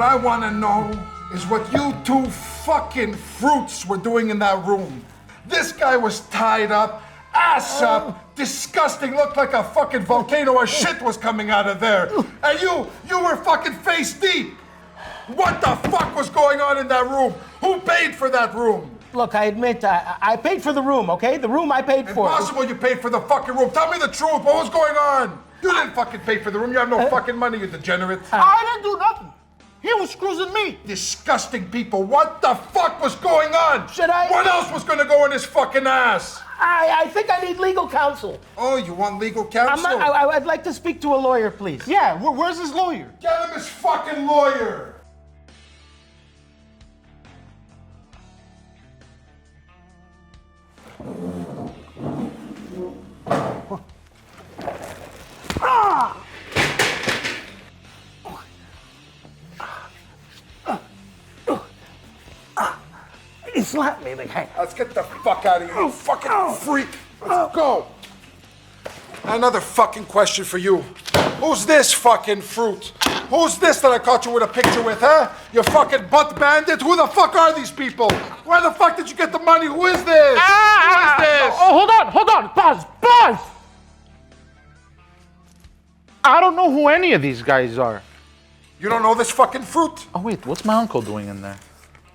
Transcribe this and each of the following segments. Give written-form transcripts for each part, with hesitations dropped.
What I want to know is what you two fucking fruits were doing in that room. This guy was tied up, ass up, disgusting, looked like a fucking volcano or shit was coming out of there. And you were fucking face deep. What the fuck was going on in that room? Who paid for that room? Look, I admit, I paid for the room, okay? The room I paid for. Impossible you paid for the fucking room. Tell me the truth. What was going on? You didn't fucking pay for the room. You have no fucking money, you degenerate. I didn't do nothing. He was cruising me. Disgusting people. What the fuck was going on? Should I? What else was gonna go in his fucking ass? I think I need legal counsel. Oh, you want legal counsel? I'd like to speak to a lawyer, please. Yeah, where's his lawyer? Get him his fucking lawyer. He slapped me in the head. Let's get the fuck out of here, you fucking freak. Let's go. Another fucking question for you. Who's this fucking fruit? Who's this that I caught you with a picture with, huh? You fucking butt bandit? Who the fuck are these people? Where the fuck did you get the money? Who is this? Who is this? Oh, hold on. Pause. I don't know who any of these guys are. You don't know this fucking fruit? Oh wait, what's my uncle doing in there?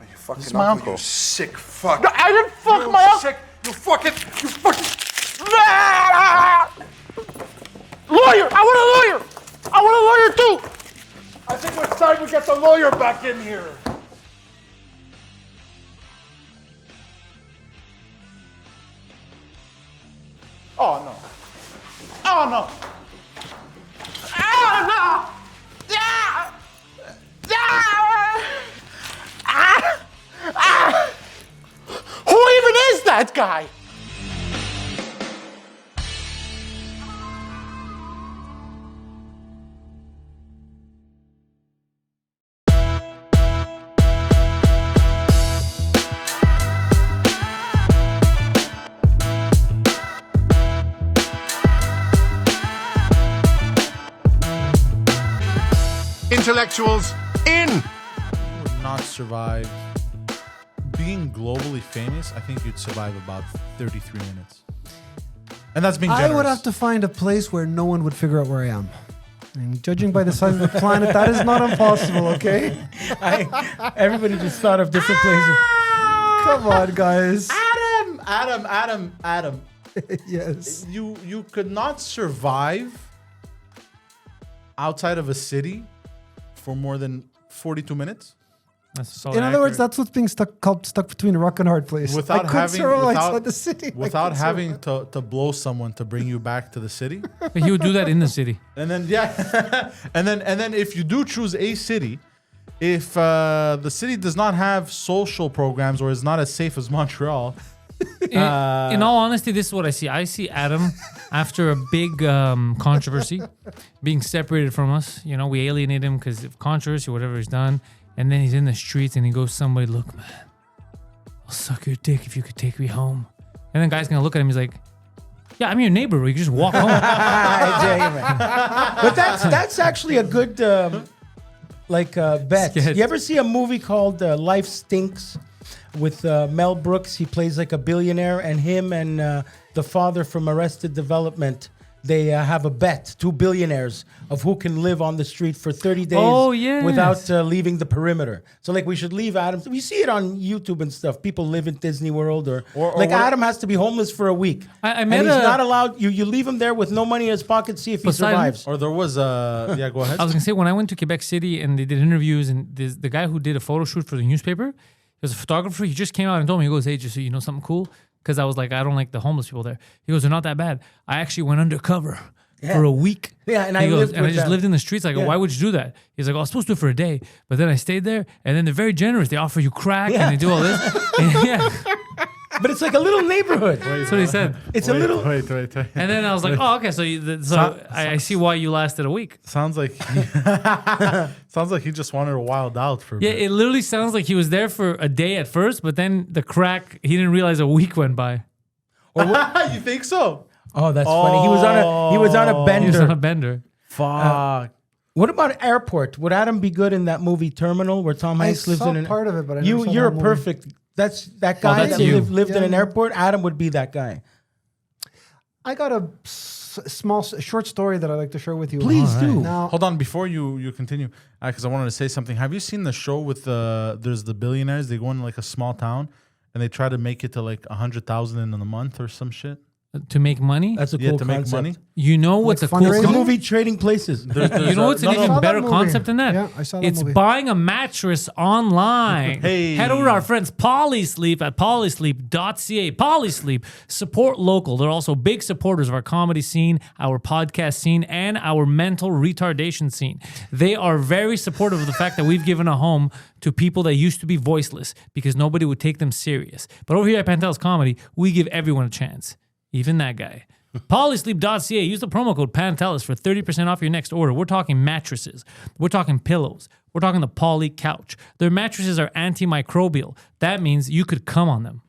You fucking This is my uncle. You sick fuck. No, I didn't fuck You my uncle. sick. You fucking. Lawyer! I want a lawyer too! I think it's time we get the lawyer back in here. Oh no. Oh no. Oh no! Ah! Ah! Ah! Ah! Who even is that guy? Intellectuals in. Would not survive. Being globally famous, I think you'd survive about 33 minutes. And that's being generous. I would have to find a place where no one would figure out where I am. And judging by the size of the planet, that is not impossible, okay? Everybody just thought of different places. Come on, guys. Adam. Yes. You could not survive outside of a city for more than 42 minutes. In other words, that's what's being stuck between a rock and a hard place. Without I could having, survive without, outside the city. without having to blow someone to bring you back to the city. But he would do that in the city. And then and then if you do choose a city, if the city does not have social programs or is not as safe as Montreal. In all honesty, this is what I see. I see Adam after a big controversy being separated from us. You know, we alienate him because of controversy, whatever he's done. And then he's in the streets and he goes to somebody, look, man, I'll suck your dick if you could take me home. And then guy's going to look at him. He's like, yeah, I'm your neighbor. You can just walk home. But that's actually a good bet. Sketch. You ever see a movie called Life Stinks with Mel Brooks? He plays like a billionaire, and him and the father from Arrested Development, they have a bet, two billionaires, of who can live on the street for 30 days without leaving the perimeter. So like we should leave Adam. We see it on YouTube and stuff. People live in Disney World or Adam has to be homeless for a week. I and met he's not allowed. You leave him there with no money in his pocket, see if he Poseidon. survives. Or there was a... Yeah, go ahead. I was going to say, when I went to Quebec City and they did interviews, and the guy who did a photo shoot for the newspaper, he was a photographer. He just came out and told me, he goes, hey, just so you know something cool? Because I was like, I don't like the homeless people there. He goes, they're not that bad. I actually went undercover for a week. Yeah, and he I goes, lived and I with just them. lived in the streets. I go, why would you do that? He's like, oh, I was supposed to do it for a day, but then I stayed there, and then they're very generous. They offer you crack and they do all this. Yeah, But it's like a little neighborhood. that's what he said. It's a little. Wait. And then I was like, oh, okay. I see why you lasted a week. Sounds like he just wanted to wild out for a Yeah, bit. it literally sounds like he was there for a day at first, but then the crack, he didn't realize a week went by. You think so? Oh, that's funny. He was on a bender. He was on a bender. Fuck. What about airport? Would Adam be good in that movie Terminal, where Tom Hanks lives saw in an part of it, but I never saw you're that movie. perfect. That's that guy that's that you. lived in an Yeah. airport. Adam would be that guy. I got a short story that I'd like to share with you. Please do. Now, Hold on, before you continue, because I wanted to say something. Have you seen the show with there's the billionaires? They go in like a small town and they try to make it to like 100,000 in a month or some shit. To make money? That's a Yeah, cool to make concept. money. You know what's Like a cool fundraising? The concept? movie Trading Places. You know what's an I even saw that better movie. concept than that? Yeah, I saw that It's movie. buying a mattress online. Hey. Head over to our friends Polysleep at polysleep.ca. Polysleep, support local. They're also big supporters of our comedy scene, our podcast scene, and our mental retardation scene. They are very supportive of the fact that we've given a home to people that used to be voiceless because nobody would take them serious. But over here at Pantelis Comedy, we give everyone a chance, even that guy. Polysleep.ca. Use the promo code Pantelis for 30% off your next order. We're talking mattresses. We're talking pillows. We're talking the Poly couch. Their mattresses are antimicrobial. That means you could come on them.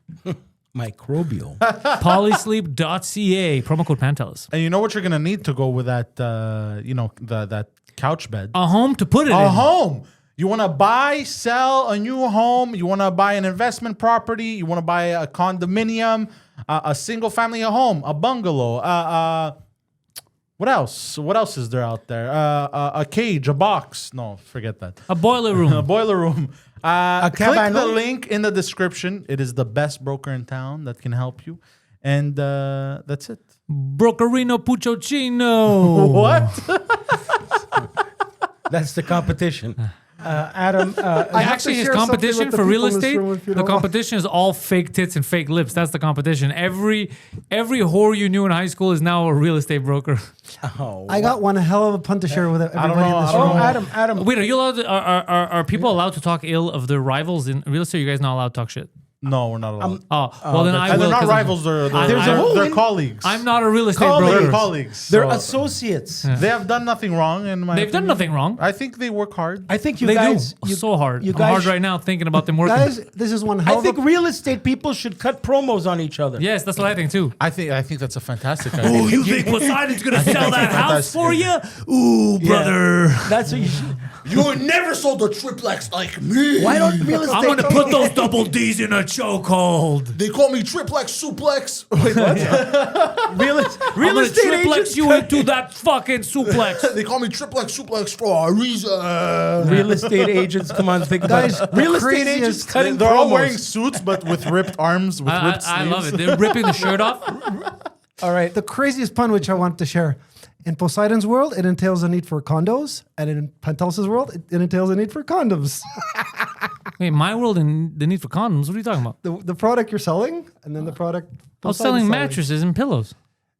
Microbial. Polysleep.ca. Promo code Pantelis. And you know what you're gonna need to go with that? That couch bed. A home to put it A in. home. You want to buy, sell a new home. You want to buy an investment property. You want to buy a condominium, a single family home, a bungalow. What else? What else is there out there? A cage, a box. No, forget that. A boiler A room. boiler room. Click cabano? the link in the description. It is the best broker in town that can help you. And that's it. Brokerino Puccocino. What? That's the competition. Adam, I have to Actually, his share something competition with the for real people in this estate, room, if you the don't mind. competition is all fake tits and fake lips. That's the competition. Every whore you knew in high school is now a real estate broker. I got one hell of a pun to share with everybody know, in this I don't room. know. Adam. Wait, are you allowed? Are people allowed to talk ill of their rivals in real estate? Or you guys not allowed to talk shit? No, we're not allowed. Oh, well then I And will. they're not 'cause rivals. They're There's a whole they're in- colleagues. I'm not a real estate They're broker. colleagues. They're So associates. they have done nothing wrong. In my They've done opinion. nothing wrong. I think they work hard. I think you They guys. do so hard. you I'm hard guys- right now thinking about them working. Guys, this is one hell I of think a... real estate people should cut promos on each other. Yes, that's what I think too. I think that's a fantastic idea. Oh, you think Poseidon's gonna sell that house fantastic for you? Ooh, brother. That's what you should. You never sold a triplex like me. Why don't real estate? I'm gonna put those double D's in a chokehold. They call me triplex suplex. Wait, what? real I'm real gonna estate triplex agents? you into that fucking suplex. They call me triplex suplex for a reason. Real estate agents, come on, think about Guys, it. the Real estate craziest- agents cutting They're all promos. wearing suits, but with ripped arms, with ripped I sleeves. love it. They're ripping the shirt off. All right. The craziest pun which I want to share. In Poseidon's world, it entails a need for condos, and in Pantelis' world, it entails a need for condoms. Wait, my world and the need for condoms. What are you talking about? The product you're selling, and then the product I was Poseidon's selling mattresses and pillows.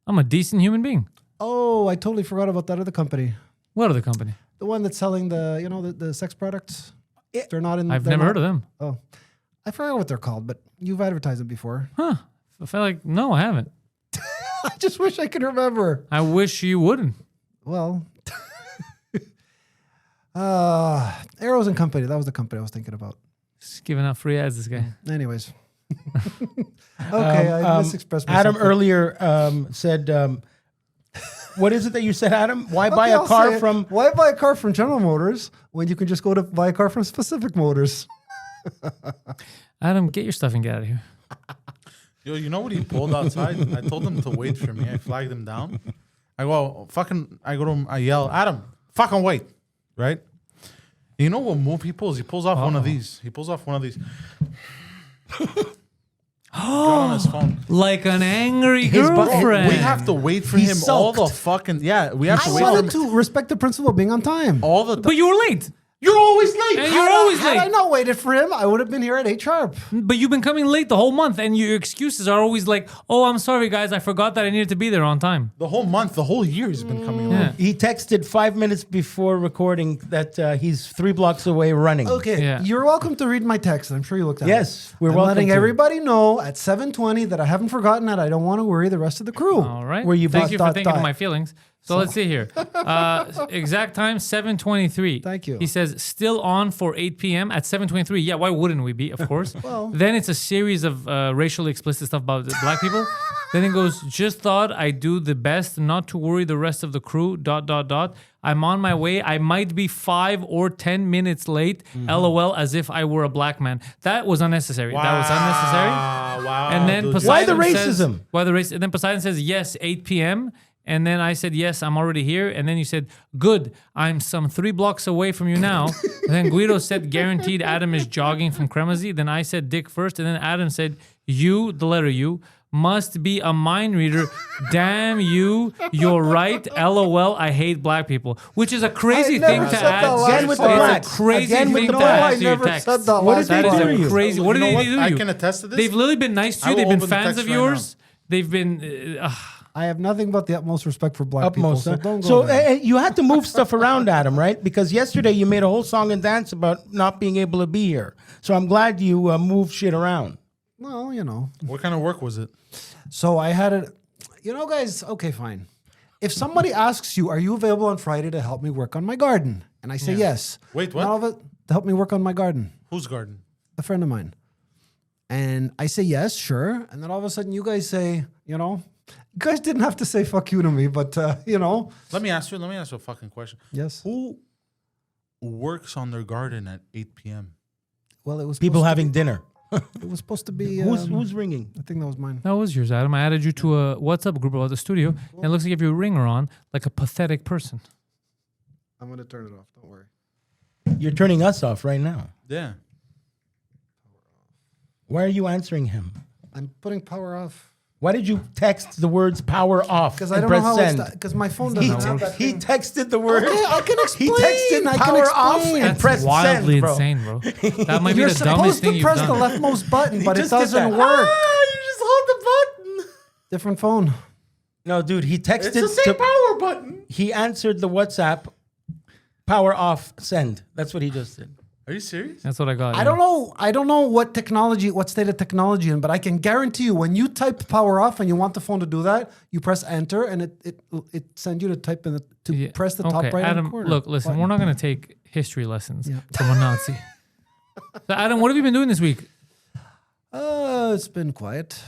I'm a decent human being. Oh, I totally forgot about that other company. What other company? The one that's selling the sex products. They're not in. I've they're never not- heard of them. Oh, I forgot what they're called, but you've advertised them before. Huh. I feel like, no, I haven't. I just wish I could remember. I wish you wouldn't. Well, Arrows and Company. That was the company I was thinking about. Just giving out free ads, this guy. Anyways. Okay, I misexpressed myself. Adam earlier said, what is it that you said, Adam? Why buy a I'll car say it. from? Why buy a car from General Motors when you can just go to buy a car from Specific Motors? Adam, get your stuff and get out of here. Yo, you know what he pulled outside? I told him to wait for me. I flagged him down. I go to him, I yell, Adam, fucking wait. Right? You know what move he pulls? He pulls off one of these. He pulls off one of these. Got on his phone. Like an angry His bu- girlfriend. We have to wait for He him all the sulked. fucking we have to I wait for him wanted to respect the principle of being on time. all the time. But you were late. You're always late. And you're always Had I late. not waited for him, I would have been here at 8 sharp. But you've been coming late the whole month, and your excuses are always like, "Oh, I'm sorry, guys. I forgot that I needed to be there on time." The whole month, the whole year he's been coming Yeah. along. He texted 5 minutes before recording that he's 3 blocks away running. Okay, Yeah. you're welcome to read my text. I'm sure you looked at it. Yes, we're I'm welcome letting to. everybody know at 7:20 that I haven't forgotten that I don't want to worry the rest of the crew. All right. Where you Thank boss you for dot thinking of dot. my feelings. So let's see here. Exact time, 7:23. Thank you. He says, still on for 8 p.m. at 7:23. Yeah, why wouldn't we be? Of course. Then it's a series of racially explicit stuff about the black people. Then it goes, just thought I'd do the best not to worry the rest of the crew, ... I'm on my way. I might be 5 or 10 minutes late. LOL, as if I were a black man. That was unnecessary. That was unnecessary. Wow. And then dude. Poseidon Why the says- racism? Why the race? And then Poseidon says, yes, 8 p.m. And then I said, yes, I'm already here. And then you said, good, I'm some 3 blocks away from you now. And then Guido said, guaranteed Adam is jogging from Cremazy. Then I said Dick first. And then Adam said, you, the letter U, must be a mind reader. Damn you, you're right. LOL, I hate black people. Which is a crazy I never thing to said that add. last Again with the part. black. It's a crazy Again with thing the to black. add I to your never text. said that What last did they That is do part. to a you? crazy. What You know did what? they do to I you? can attest to this. They've literally been nice to I you. will They've been open the fans text of right yours. They've been. I have nothing but the utmost respect for black Utmost. people. So don't go So there. you had to move stuff around, Adam, right? Because yesterday you made a whole song and dance about not being able to be here. So I'm glad you moved shit around. Well, you know. What kind of work was it? So I had it. You know, guys. Okay, fine. If somebody asks you, "Are you available on Friday to help me work on my garden?" and I say yes. Wait, what? Not all of it to help me work on my garden. Whose garden? A friend of mine. And I say yes, sure. And then all of a sudden, you guys say, you know, you guys didn't have to say "fuck you" to me, but you know, Let me ask you a fucking question. yes. Who works on their garden at 8 p.m.? Well, it was People supposed to having dinner. It was supposed to be. Who's ringing? I think that was mine. That was yours, Adam. I added you to a WhatsApp group about the studio. And it looks like you have your ringer on, like a pathetic person. I'm gonna turn it off. Don't worry. You're turning us off right now. Yeah. Why are you answering him? I'm putting power off Why did you text the words power off because and I don't press know how send? it's because my phone He, doesn't have that he thing. texted the word. Okay, I can explain. He texted I can power off explain. and That's pressed wildly send, bro. insane, bro. That might be You're the dumbest supposed thing to you've press the done. leftmost button, but it just did doesn't that. work. You just hold the button. Different phone. No, dude, he texted. It's the same power button. He answered the WhatsApp. Power off, send. That's what he just did. Are you serious? That's what I got. I don't know. I don't know what technology, what state of technology in, but I can guarantee you, when you type power off and you want the phone to do that, you press enter and it sends you to type in press the top right Adam, hand corner. look, listen, button. we're not going to take history lessons from a Nazi. So, Adam, what have you been doing this week? It's been quiet.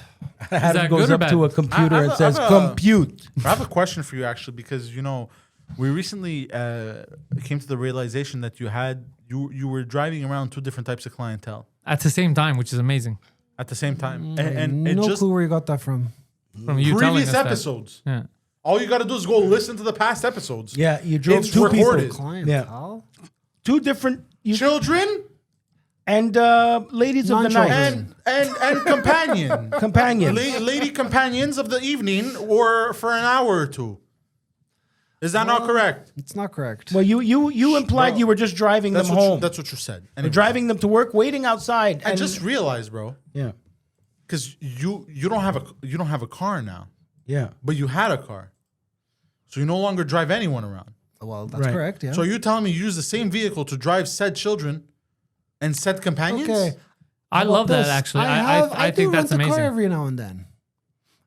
Adam that goes good or up bad? to a computer I and have says, a- compute. I have a question for you actually, because you know, we recently came to the realization that you were driving around 2 different types of clientele At the same time, which is amazing. at the same time, and it no just clue where you got that from. From you telling previous us that. episodes. Yeah. All you got to do is go listen to the past episodes. Yeah, you drove It's 2 recorded. people. Clientele? 2 different Children and ladies of the Non-children. night. and companion. Companions. Lady companions of the evening, or for an hour or 2. Is that not correct? It's not correct. Well, you implied Bro, you were just driving them home. That's what you said. You're Anyway, driving them to work, waiting outside. I just realized, bro, yeah, because you don't have a car now, yeah. but you had a car, so you no longer drive anyone around. Well, that's Right. correct. Yeah. So you're telling me you use the same vehicle to drive said children and said companions? okay. I How love about that, this? actually. I I do think that's rent a car amazing. every now and then.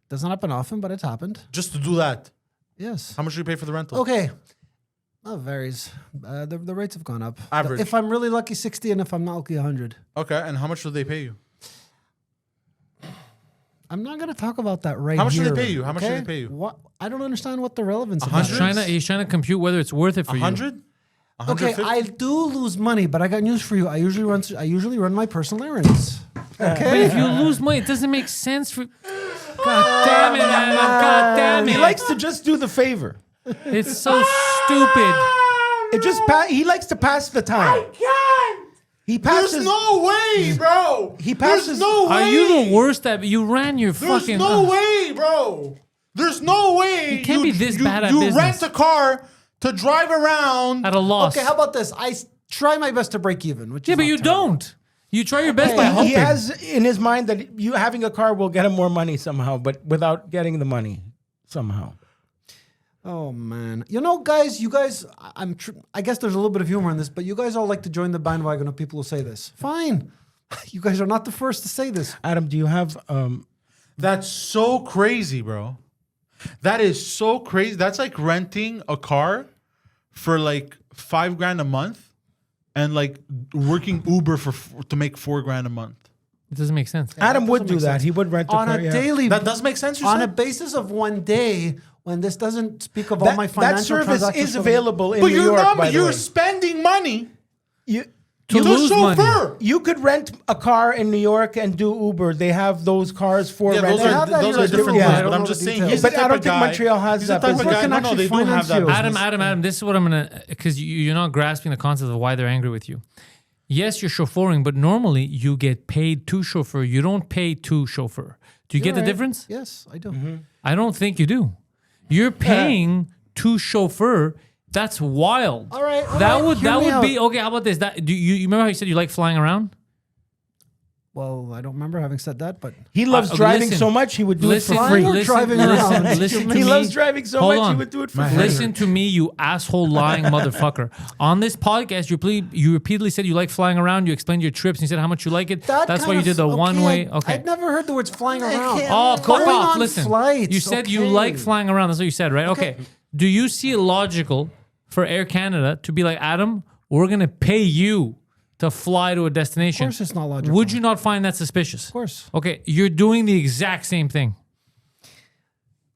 Doesn't happen often, but it's happened. Just to do that. Yes. How much do you pay for the rental? Okay. That varies. The rates have gone up. Average. If I'm really lucky, 60, and if I'm not lucky, 100. Okay, and how much do they pay you? I'm not going to talk about that right How much do here. they pay you? How much do okay? they pay you? What? I don't understand what the relevance of that He's is. trying to compute whether it's worth it for you. 100? Okay, 150? I do lose money, but I got news for you. I usually run my personal errands. But Okay. if you lose money, it doesn't make sense for. God damn it, Adam! God damn He it! likes to just do the favor. It's so stupid. It just he likes to pass the time. can't! He passes. There's no way, bro! He passes- There's no way! Are you the worst at? You ran your There's fucking. no way, bro! There's no way You can't be this bad at you business. rent a car to drive around. At a loss. Okay, how about this? Try my best to break even. Which Yeah, is but not you terrible. don't. You try your best by He hoping. has in his mind that you having a car will get him more money somehow, but without getting the money somehow. Oh man, you know, guys, you guys, I guess there's a little bit of humor in this, but you guys all like to join the bandwagon of people who say this. Fine, you guys are not the first to say this. Adam, do you have That's so crazy, bro. That is so crazy. That's like renting a car for like $5,000 a month, and like working Uber to make $4,000 a month. It doesn't make sense. Adam would do that. He would rent a On car. a daily, That does make sense. on a basis of one day, when this doesn't speak of all my That financial service transactions is for the- available in But New you're York, not. by the You're way. spending money You, To lose money. chauffeur. you could rent a car in New York and do Uber. They have those cars for Yeah, renting. those have that are here different too. things. I don't But I'm know just the saying, details. he's the But I type don't of think guy- Montreal has he's that the type of business. guy. Can No, actually they do finance have that. you. business. Adam, this is what I'm gonna, because you're not grasping the concept of why they're angry with you. Yes, you're chauffeuring, but normally you get paid to chauffeur. You don't pay to chauffeur. Do you get the Right. difference? Yes, I do. I don't think you do. You're paying to chauffeur. That's wild. All right, all that right, would hear that me would be out. okay. How about this? That do you remember how you said you like flying around? Well, I don't remember having said that, but He loves driving listen. so much he would do Listen, it for free. Or driving around. listen to He me. loves driving so Hold much he on. would do it for free. Listen to me, you asshole lying motherfucker. On this podcast, you repeatedly said you like flying around. You explained your trips and you said how much you like it. that That's kind why you of- did the one way. Okay. I'd never heard the words flying around. Oh, fuck Going off. on Listen. flights, You said you okay. like flying around. That's what you said, right? Okay. Do you see it logical for Air Canada to be like, Adam, we're going to pay you to fly to a destination? Of course it's not logical. Would you not find that suspicious? Of course. Okay. You're doing the exact same thing.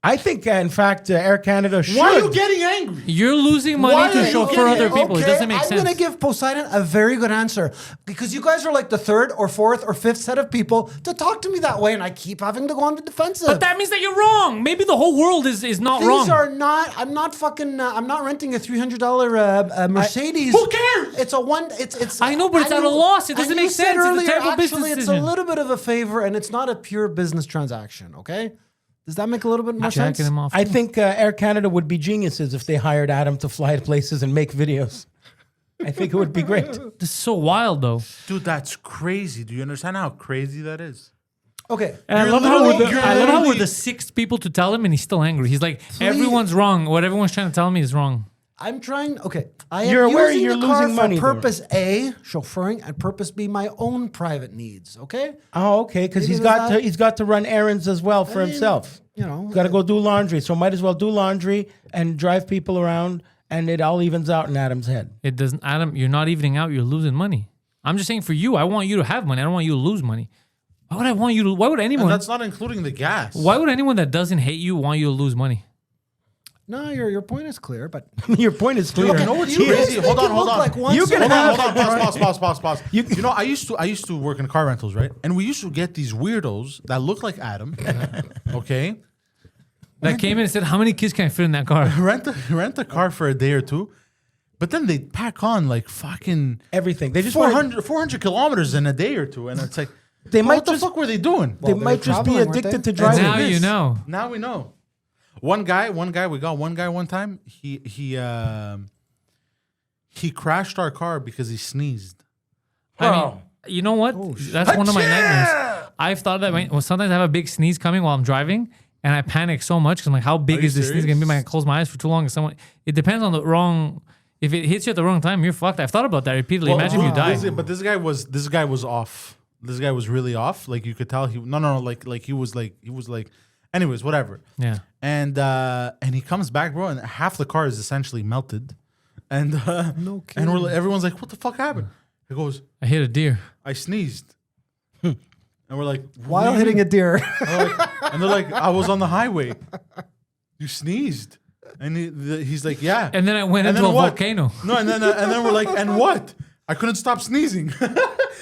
I think, in fact, Air Canada should. Why are you getting angry? You're losing money Why to are you chauffeur getting- other people. It okay, doesn't make I'm sense. going to give Poseidon a very good answer because you guys are like the third or fourth or fifth set of people to talk to me that way, and I keep having to go on the defensive. But that means that you're wrong. Maybe the whole world is not These wrong. are not. I'm not fucking. I'm not renting a $300 Mercedes. Who cares? It's a one. It's. I know, but it's and at a loss. It and doesn't you make said sense. It's a Earlier, terrible business actually, it's a decision. little bit of a favor, and it's not a pure business transaction. Okay, does that make a little bit more sense? Jacking him off. I think Air Canada would be geniuses if they hired Adam to fly to places and make videos. I think it would be great. This is so wild, though. Dude, that's crazy. Do you understand how crazy that is? Okay. And I You're love how literally- we're you're I love how we're literally- the sixth people to tell him, and he's still angry. He's like, everyone's wrong. What everyone's trying to tell me is wrong. I'm trying. Okay, I am You're aware using you're the car losing for money, though. purpose A, chauffeuring, and purpose B, my own private needs. Okay. Oh, okay, because Maybe he's there's got that. he's got to run errands as well for mean, himself. You know, Got to go do laundry, so might as well do laundry and drive people around, and it all evens out in Adam's head. It doesn't, Adam. You're not evening out. You're losing money. I'm just saying for you. I want you to have money. I don't want you to lose money. Why would I want you to? Why would And anyone? that's not including the gas. Why would anyone that doesn't hate you want you to lose money? No, your point is clear, but Your point is clear. You know what's You guys crazy? make Hold it on, hold look on. like once You in can a while- have- Hold on, pause. You know, I used to work in car rentals, right? And we used to get these weirdos that look like Adam, okay? That came in and said, "How many kids can I fit in that car?" Rent a car for a day or two, but then they pack on like fucking Everything. They just want 400 kilometers in a day or two, and it's like, They might what the just- fuck were they doing? they Well, might they were just be traveling, weren't addicted they? to driving. Now you know. Now we know. We got one guy one time. He crashed our car because he sneezed. I mean, you know what? That's one of my nightmares. I've thought that well, sometimes I have a big sneeze coming while I'm driving, and I panic so much because I'm like, how big Are you is this sneeze going to be? serious? I close my eyes for too long. And someone, it depends on the wrong. If it hits you at the wrong time, you're fucked. I've thought about that repeatedly. Imagine if you die. This guy was off. This guy was really off. Like you could tell he like he was like anyways, whatever. Yeah. And he comes back, bro, and half the car is essentially melted. And No and everyone's like, what the fuck happened? He goes, I hit a deer. I sneezed. And we're like, what while do you hitting mean? a deer. And they're like, I was on the highway. You sneezed. And he's like, yeah. And then I went And into then a what? volcano. No, and then we're like, and what? I couldn't stop sneezing.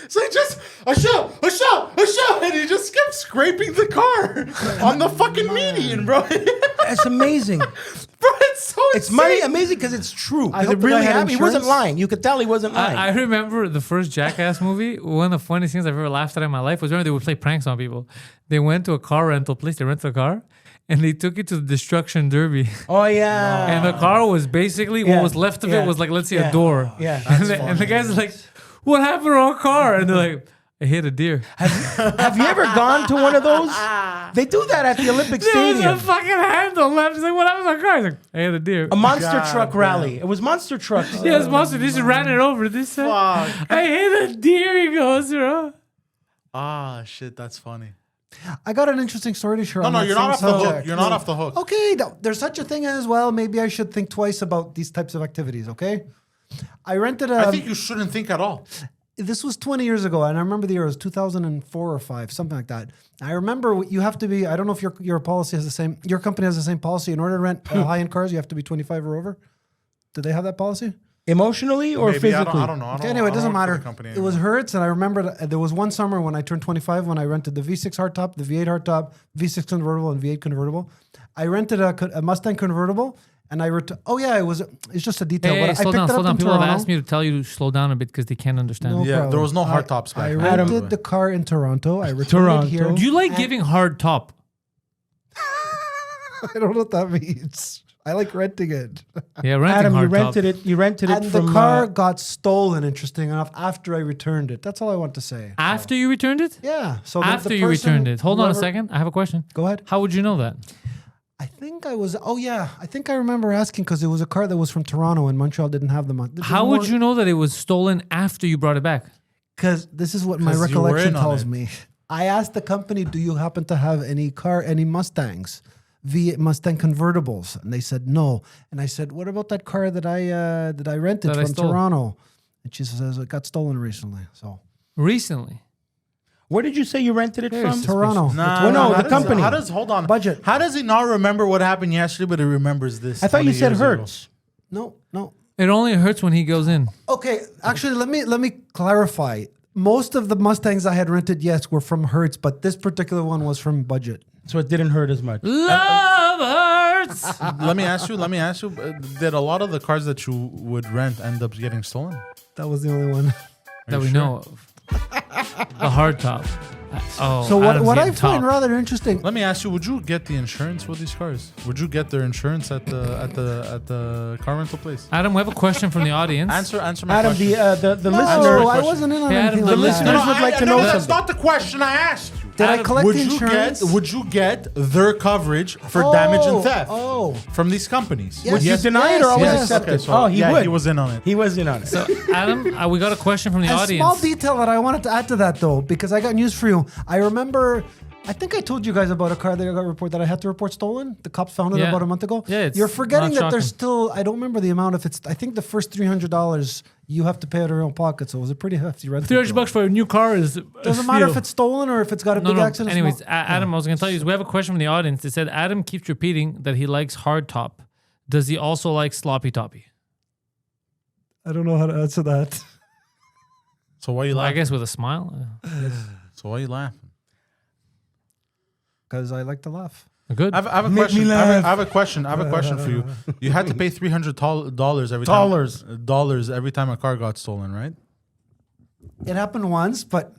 So he just a shot, and he just kept scraping the car on the fucking median, bro. Bro, That's amazing. it's so It's insane. amazing because it's true. I Because hope it the guy really had happened. He wasn't insurance. lying. You could tell he wasn't lying. I remember the first Jackass movie. One of the funniest things I've ever laughed at in my life was when they would play pranks on people. They went to a car rental place. They rented a car, and they took it to the destruction derby. oh yeah. And the car was basically Yeah, what was left of yeah, it was like, let's say, yeah, a door. yeah. And the guys are like, "What happened to our car?" And they're like, "I hit a deer." Have you ever gone to one of those? They do that at the Olympic There was Stadium. a fucking handle left. He's like, "What happened to our car?" He's like, "I hit a deer." A monster God truck damn. rally. It was monster trucks. Yeah, it's monster. They just ran it over. This Fuck. I hit a deer. He goes, bro. Ah, shit, that's funny. I got an interesting story to share. No, on no, that you're not off same the hook. subject. You're not off the hook. Okay, there's such a thing as well. Maybe I should think twice about these types of activities. Okay, I rented a. I think you shouldn't think at all. This was 20 years ago, and I remember the year. It was 2004 or 5, something like that. I remember you have to be. I don't know if your policy has the same. Your company has the same policy. In order to rent high-end cars, you have to be 25 or over. Do they have that policy? Emotionally or Maybe, physically? I don't know. Okay, anyway, it doesn't matter. It was Hertz, and I remember there was one summer when I turned 25 when I rented the V6 hardtop, the V8 hardtop, V6 convertible, and V8 convertible. I rented a Mustang convertible, and it's just a detail. Hey, but I slow picked down, it slow up down. in People have Toronto. asked me to tell you to slow down a bit because they can't understand. No Yeah, problem. there was no hard tops back I then. rented the car in Toronto. I returned it here. Do you like giving hard top? I don't know what that means. I like renting it. Yeah, renting Adam, you hard rented top. it. You rented it And from the car got stolen, interesting enough, after I returned it. That's all I want to say. After you returned it? Yeah. So After the you person, returned it. Hold on a whoever- second. I have a question. Go ahead. How would you know that? I think I was. Oh yeah, I think I remember asking because it was a car that was from Toronto and Montreal didn't have them. How would you know that it was stolen after you brought it back? Because this is what my 'Cause you were recollection in on tells it. me. I asked the company, "Do you happen to have any Mustangs, V8 Mustang convertibles?" And they said no. And I said, "What about that car that I rented That I from stole. Toronto?" And she says it got stolen recently. So Recently. Where did you say you rented it from? Toronto. Well, no, how the does- company. hold on. Budget. How does he not remember what happened yesterday, but he remembers this? I thought you 20 said years ago? Hertz. No. It only hurts when he goes in. Okay, actually, let me clarify. Most of the Mustangs I had rented, yes, were from Hertz, but this particular one was from Budget. So it didn't hurt as much. Love hurts. Let me ask you. Did a lot of the cars that you would rent end up getting stolen? That was the only one. That we know of. The hard top. Oh, So Adam's what I getting find top. rather interesting. Let me ask you: would you get the insurance with these cars? Would you get their insurance at the car rental place? Adam, we have a question from the audience. Answer my Adam, question. the No, listener. I wasn't in on Hey, Adam, anything the like listeners that. would like to know That's something. not the question I asked you. Did I Adam, collect Would the you insurance? would you get their coverage for damage and theft Oh, from these companies? Yes. Would you Yes, deny it or always yes. accept Okay, it? so Oh, he yeah, would. he was in on it. He was in on it. So, Adam, we got a question from the a audience. small detail that I wanted to add to that though, because I got news for you. I remember. I think I told you guys about a car that I got report that I had to report stolen. The cops found it Yeah. about a month ago. Yeah, it's You're forgetting not that there's shocking. still. I don't remember the amount. If it's, I think the first $300 you have to pay out of your own pocket. So it was a pretty hefty rental. $300 for a new car is. Doesn't matter if it's stolen or if it's got a No, big no. accident. Anyways, small- Adam, I was going to tell you, we have a question from the audience. They said Adam keeps repeating that he likes hard top. Does he also like sloppy toppy? I don't know how to answer that. So why you Well, I laughing? guess with a smile. So why you laughing? Because I like to laugh. Good. I have a Make question. me I laugh. have a question. I have a question for you. You had to pay $300 every Dollars. time. Dollars every time a car got stolen, right? It happened once, but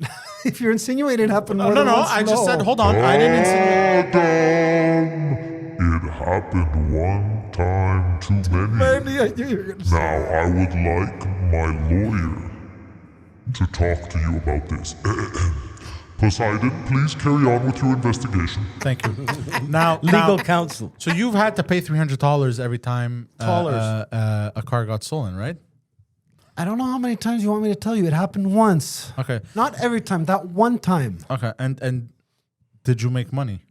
if you're insinuating it happened more No, than no. once, I just said, no. hold on. I didn't insinuate. It happened one time too many. Mandy, I knew you were going to say. Now I would like my lawyer to talk to you about this. Poseidon, please carry on with your investigation. Thank you. Now, Legal counsel. So you've had to pay $300 every time Dollars. a car got stolen, right? I don't know how many times you want me to tell you. It happened once. Okay. Not every time, that one time. Okay. And did you make money?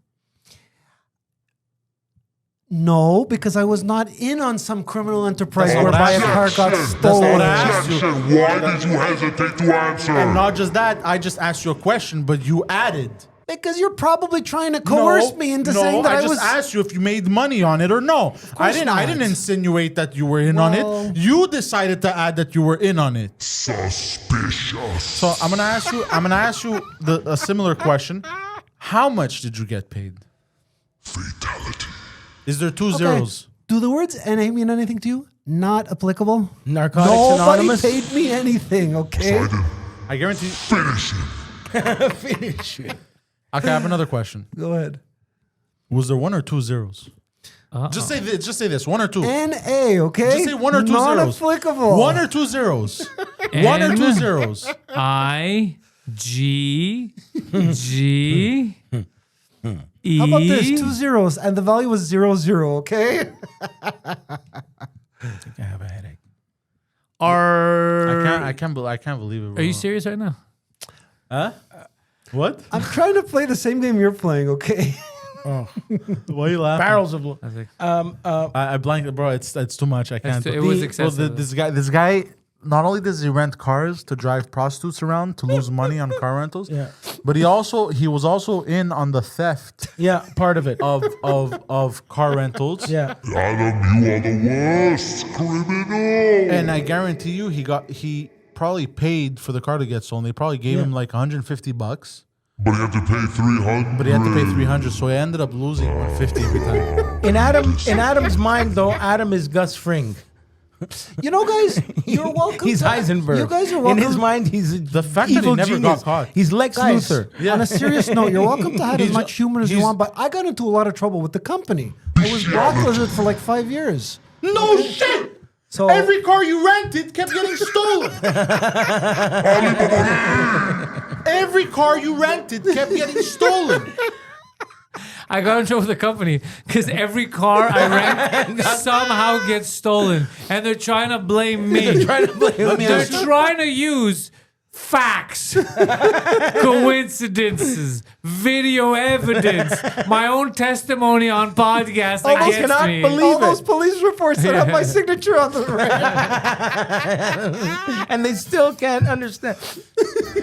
No, because I was not in on some criminal enterprise That's not whereby a what I car asked. got That's not stolen. what I asked you. Objection. Why did you hesitate to answer? And not just that, I just asked you a question, but you added. Because you're probably trying to coerce me into saying that I I just was. asked you if you made money on it or no. I didn't. I not. didn't insinuate that you were in on Well- it. You decided to add that you were in on it. Suspicious. So I'm gonna ask you. A similar question. How much did you get paid? Fatality. Is there two Okay. zeros? Do the words NA mean anything to you? Not applicable. Narcotics Nobody Anonymous. paid me anything, okay? Poseidon, I guarantee. finish him. Finish it. Okay, I have another question. Go ahead. Was there one or two zeros? Just say this. Just say this. One or two. NA, okay? Just say one or two zeros. Non-applicable. One or two zeros. One or two zeros. I G G E. How about this? 2 zeros, and the value was 00, okay? I have a headache. Are I can't believe it. Bro. Are you serious right now? Huh? What? I'm trying to play the same game you're playing, okay? Why are you laughing? Barrels of. I blanked, bro. It's too much. I can't. It was Bro, excessive. this guy. Not only does he rent cars to drive prostitutes around to lose money on car rentals, Yeah. but he was also in on the theft Yeah, part of it. of car rentals. Yeah. Adam, you are the worst criminal. And I guarantee you, he probably paid for the car to get stolen. They probably gave him like $150. But you have to pay 300. But he had to pay 300, so he ended up losing 150 every time. In Adam's mind, though, Adam is Gus Fring. You know, guys, you're welcome. He's Heisenberg. You guys are welcome. In his mind, he's The fact that he evil never genius. got caught. He's Lex Guys, Luthor. on a serious note, you're welcome to have as much humor as you want, but I got into a lot of trouble with the company. I was blacklisted for like 5 years. No shit! So Every car you rented kept getting stolen. Every car you rented kept getting stolen. I got in trouble with the company because every car I rent somehow gets stolen, and they're trying to blame me. They're trying to use facts, coincidences, video evidence, my own testimony on podcasts against me. all those police reports that have my signature on them. And they still can't understand.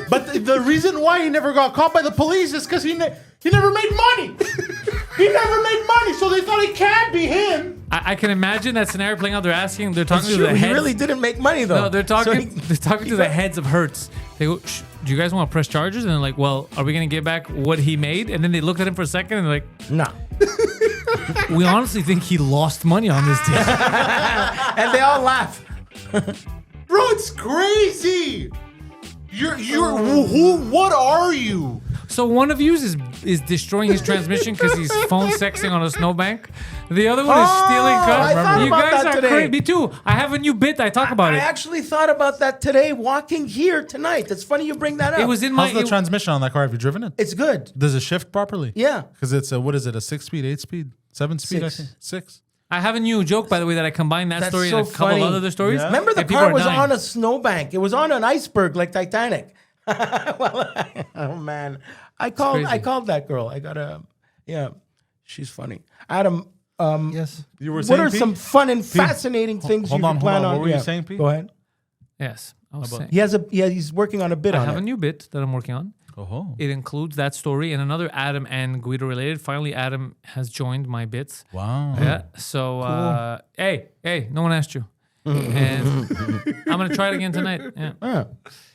But the reason why he never got caught by the police is because he never made money. He never made money, so they thought it can't be him. I can imagine that scenario playing out. They're talking It's to true. the He heads. really didn't make money, though. No, they're talking. So They're talking to the heads of Hertz. They go, "Do you guys want to press charges?" And they're like, "Well, are we gonna get back what he made?" And then they looked at him for a second and they're like, no. "We honestly think he lost money on this deal." And they all laugh. Bro, it's crazy. You're who? What are you? So one of you is destroying his transmission because he's phone sexing on a snowbank. The other one is stealing I cars. thought You about guys that are today. crazy. Me too. I have a new bit. I talk about I it. actually thought about that today, walking here tonight. It's funny you bring that up. It was in my. How's the transmission on that car? Have you driven it? It's good. Does it shift properly? Yeah. Because it's what is it? A 6-speed, 8-speed, 7-speed? I 6. think 6. I have a new joke, by the way, that I combined that That's story so and a couple funny. of other stories. Yeah. Remember the And people car are was dying. on a snowbank. It was on an iceberg like Titanic. Oh man. I called that girl. I got she's funny. Adam, Yes. You were what saying, are Pete? some fun and fascinating things hold you on, can plan hold on. on? What were you saying, Pete? Go ahead. Yes. I was saying. He's working on a bit I on have it. a new bit that I'm working on. Oh. It includes that story and another Adam and Guido related. Finally, Adam has joined my bits. Wow. Yeah. So, hey, no one asked you. And I'm going to try it again tonight. Yeah. Ah,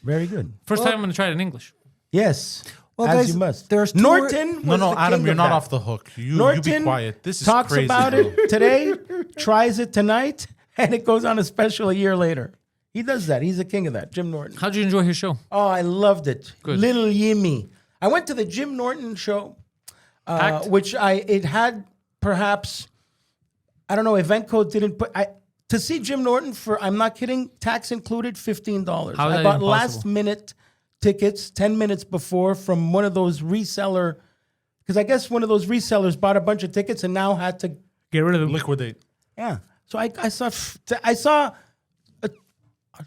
very good. First time I'm going to try it in English. Yes. Well, as guys, you must. there's two Norton. No, was no, the Adam, king you're of not that. off the hook. You Norton be quiet. This is talks crazy. about bro. it today, tries it tonight, and it goes on a special a year later. He does that. He's the king of that. Jim Norton. How'd you enjoy his show? Oh, I loved it. Good. Little Yimmy. I went to the Jim Norton show, Packed? which it had perhaps, I don't know, event code didn't put, to see Jim Norton for, I'm not kidding, tax included, $15. How is I that bought even last possible? minute tickets 10 minutes before from one of those reseller, because I guess one of those resellers bought a bunch of tickets and now had to, Get rid of him. Liquidate. yeah. So I saw a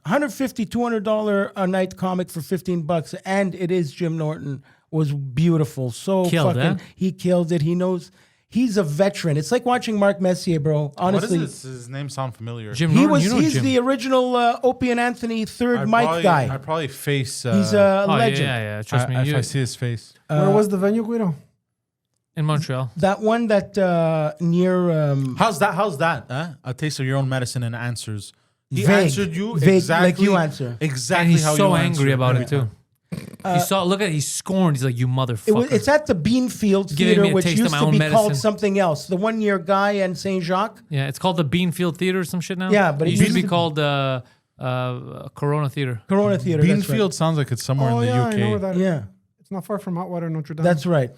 $150, $200 a night comic for $15, and it is Jim Norton. Was beautiful. So Killed, fucking, he killed it. He knows. He's a veteran. It's like watching Mark Messier, bro. Honestly, What is this? His name sound familiar. Jim he Norton, was. you know He's Jim. the original Opie and Anthony third mic I guy. probably face. He's a Oh, legend. yeah. Trust me. If You- I see his face. Where was the venue, Guido? in Montreal. That one that near How's that? Huh? A taste of your own medicine and answers. He Vague. answered you Vague, exactly like you answer. Exactly And he's how so you angry answer. about it too. He's scorned. He's like, "You motherfucker." it's at the Beanfield Giving Theater, me a which taste of used my to own be called medicine. something else. The one near Guy and Saint Jacques. Yeah, it's called the Beanfield Theater or some shit now. Yeah, but it it used to used be to- called Corona Theater. Corona Theater. that's right. Beanfield sounds like it's somewhere Oh, in the yeah, UK. I know where that is. Yeah. It's not far from Hotwater, Notre Dame. That's right.